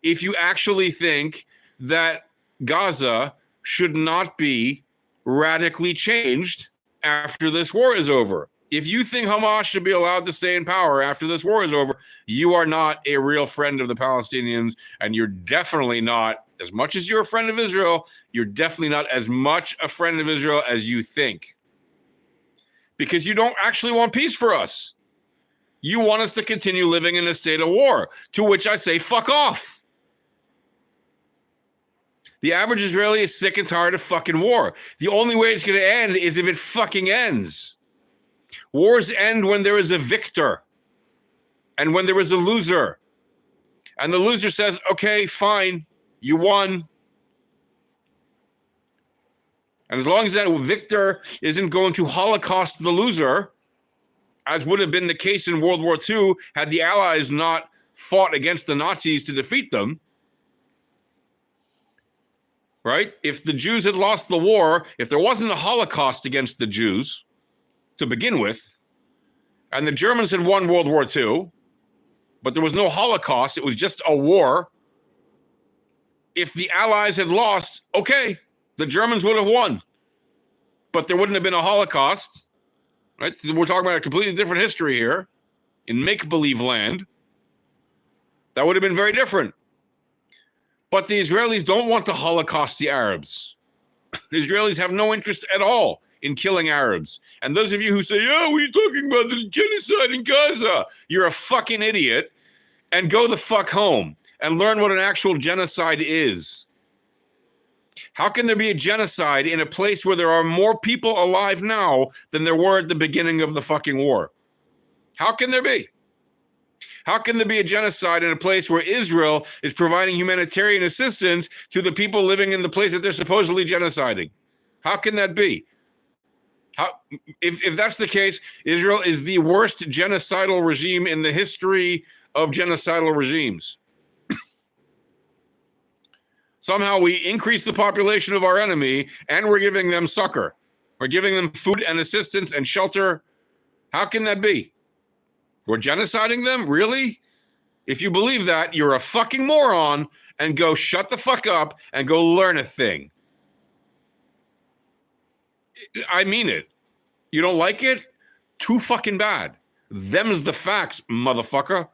if you actually think that Gaza should not be radically changed after this war is over. If you think Hamas should be allowed to stay in power after this war is over, you are not a real friend of the Palestinians, and you're definitely not, as much as you're a friend of Israel, you're definitely not as much a friend of Israel as you think. Because you don't actually want peace for us. You want us to continue living in a state of war, to which I say, fuck off. The average Israeli is sick and tired of fucking war. The only way it's going to end is if it fucking ends. Wars end when there is a victor and when there is a loser. And the loser says, okay, fine, you won. And as long as that victor isn't going to Holocaust the loser, as would have been the case in World War II had the Allies not fought against the Nazis to defeat them, right? If the Jews had lost the war, if there wasn't a Holocaust against the Jews to begin with, and the Germans had won World War II, but there was no Holocaust. It was just a war. If the Allies had lost, okay, the Germans would have won, but there wouldn't have been a Holocaust, right? We're talking about a completely different history here in make-believe land. That would have been very different. But the Israelis don't want to Holocaust the Arabs. The Israelis have no interest at all in killing Arabs. And those of you who say, oh, what are you talking about? There's genocide in Gaza. You're a fucking idiot. And go the fuck home and learn what an actual genocide is. How can there be a genocide in a place where there are more people alive now than there were at the beginning of the fucking war? How can there be? How can there be a genocide in a place where Israel is providing humanitarian assistance to the people living in the place that they're supposedly genociding? How can that be? If that's the case, Israel is the worst genocidal regime in the history of genocidal regimes. Somehow we increase the population of our enemy and we're giving them succor. We're giving them food and assistance and shelter. How can that be? We're genociding them? Really? If you believe that, you're a fucking moron, and go shut the fuck up and go learn a thing. I mean it. You don't like it? Too fucking bad. Them's the facts, motherfucker.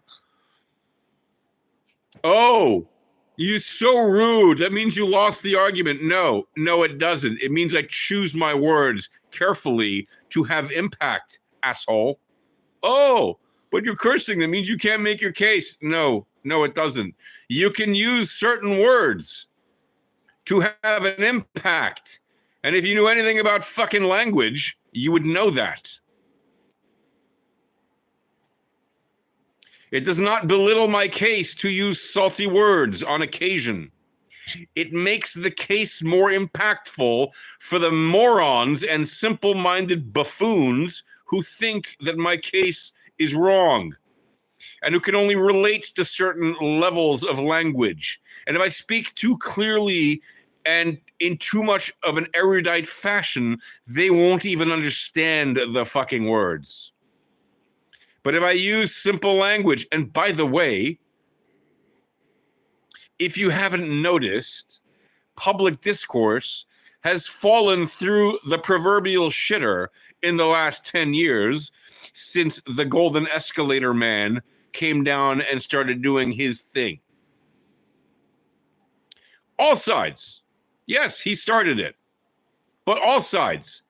Oh, you're so rude. That means you lost the argument. No, it doesn't. It means I choose my words carefully to have impact, asshole. Oh, but you're cursing. That means you can't make your case. No, it doesn't. You can use certain words to have an impact. And if you knew anything about fucking language, you would know that. It does not belittle my case to use salty words on occasion. It makes the case more impactful for the morons and simple-minded buffoons who think that my case is wrong and who can only relate to certain levels of language. And if I speak too clearly and in too much of an erudite fashion, they won't even understand the fucking words. But if I use simple language, and by the way, if you haven't noticed, public discourse has fallen through the proverbial shitter in the last 10 years since the golden escalator man came down and started doing his thing. All sides, yes, he started it, but all sides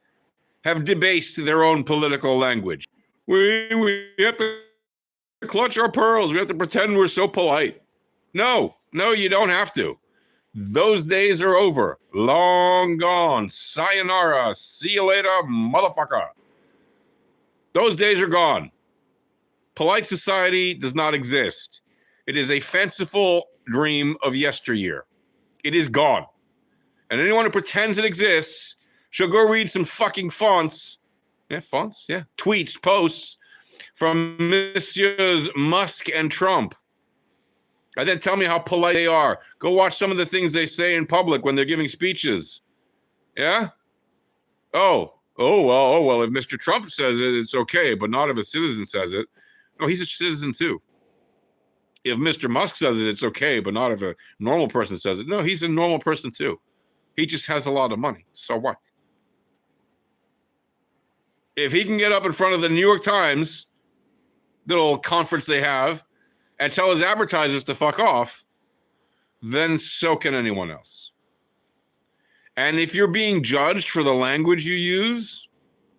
have debased their own political language. We have to clutch our pearls. We have to pretend we're so polite. No, you don't have to. Those days are over. Long gone. Sayonara. See you later, motherfucker. Those days are gone. Polite society does not exist. It is a fanciful dream of yesteryear. It is gone. And anyone who pretends it exists should go read some fucking fonts. Yeah, fonts? Yeah. Tweets, posts from Messieurs Musk and Trump. And then tell me how polite they are. Go watch some of the things they say in public when they're giving speeches. Yeah? Oh, well, if Mr. Trump says it, it's okay, but not if a citizen says it. No, he's a citizen too. If Mr. Musk says it, it's okay, but not if a normal person says it. No, he's a normal person too. He just has a lot of money. So what? If he can get up in front of the New York Times, little conference they have, and tell his advertisers to fuck off, then so can anyone else. And if you're being judged for the language you use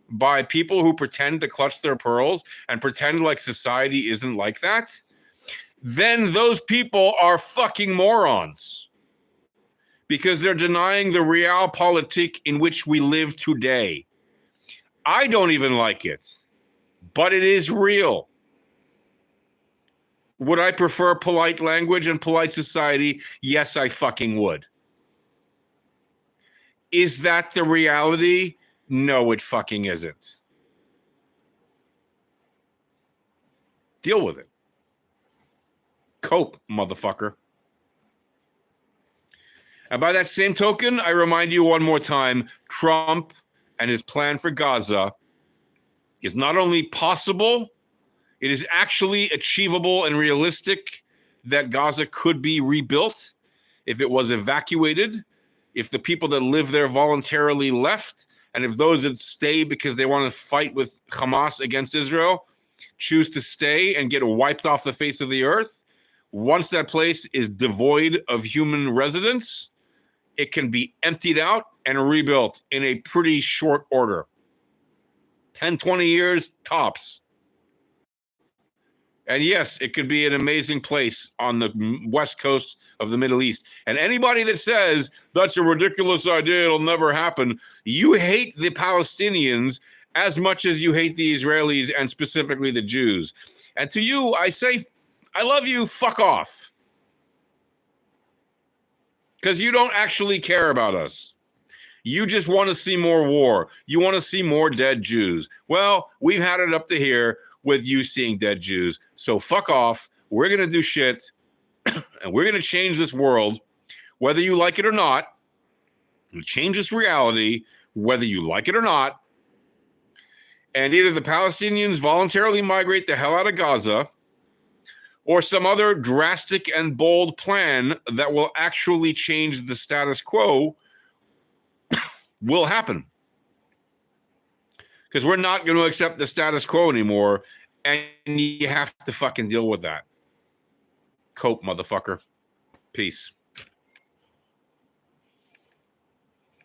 by people who pretend to clutch their pearls and pretend like society isn't like that, then those people are fucking morons. Because they're denying the realpolitik in which we live today. I don't even like it, but it is real. Would I prefer polite language and polite society? Yes, I fucking would. Is that the reality? No, it fucking isn't. Deal with it. Cope, motherfucker. And by that same token, I remind you one more time, Trump and his plan for Gaza is not only possible, It is actually achievable and realistic that Gaza could be rebuilt if it was evacuated, if the people that live there voluntarily left, and if those that stay because they want to fight with Hamas against Israel choose to stay and get wiped off the face of the earth. Once that place is devoid of human residents, it can be emptied out and rebuilt in a pretty short order. 10, 20 years tops. And yes, it could be an amazing place on the west coast of the Middle East. And anybody that says that's a ridiculous idea, it'll never happen, you hate the Palestinians as much as you hate the Israelis and specifically the Jews. And to you, I say, I love you, fuck off. Because you don't actually care about us. You just want to see more war. You want to see more dead Jews. Well, we've had it up to here with you seeing dead Jews. So fuck off. We're going to do shit. And we're going to change this world, whether you like it or not. We'll change this reality, whether you like it or not. And either the Palestinians voluntarily migrate the hell out of Gaza, or some other drastic and bold plan that will actually change the status quo will happen. Because we're not going to accept the status quo anymore, and you have to fucking deal with that. Cope, motherfucker. Peace.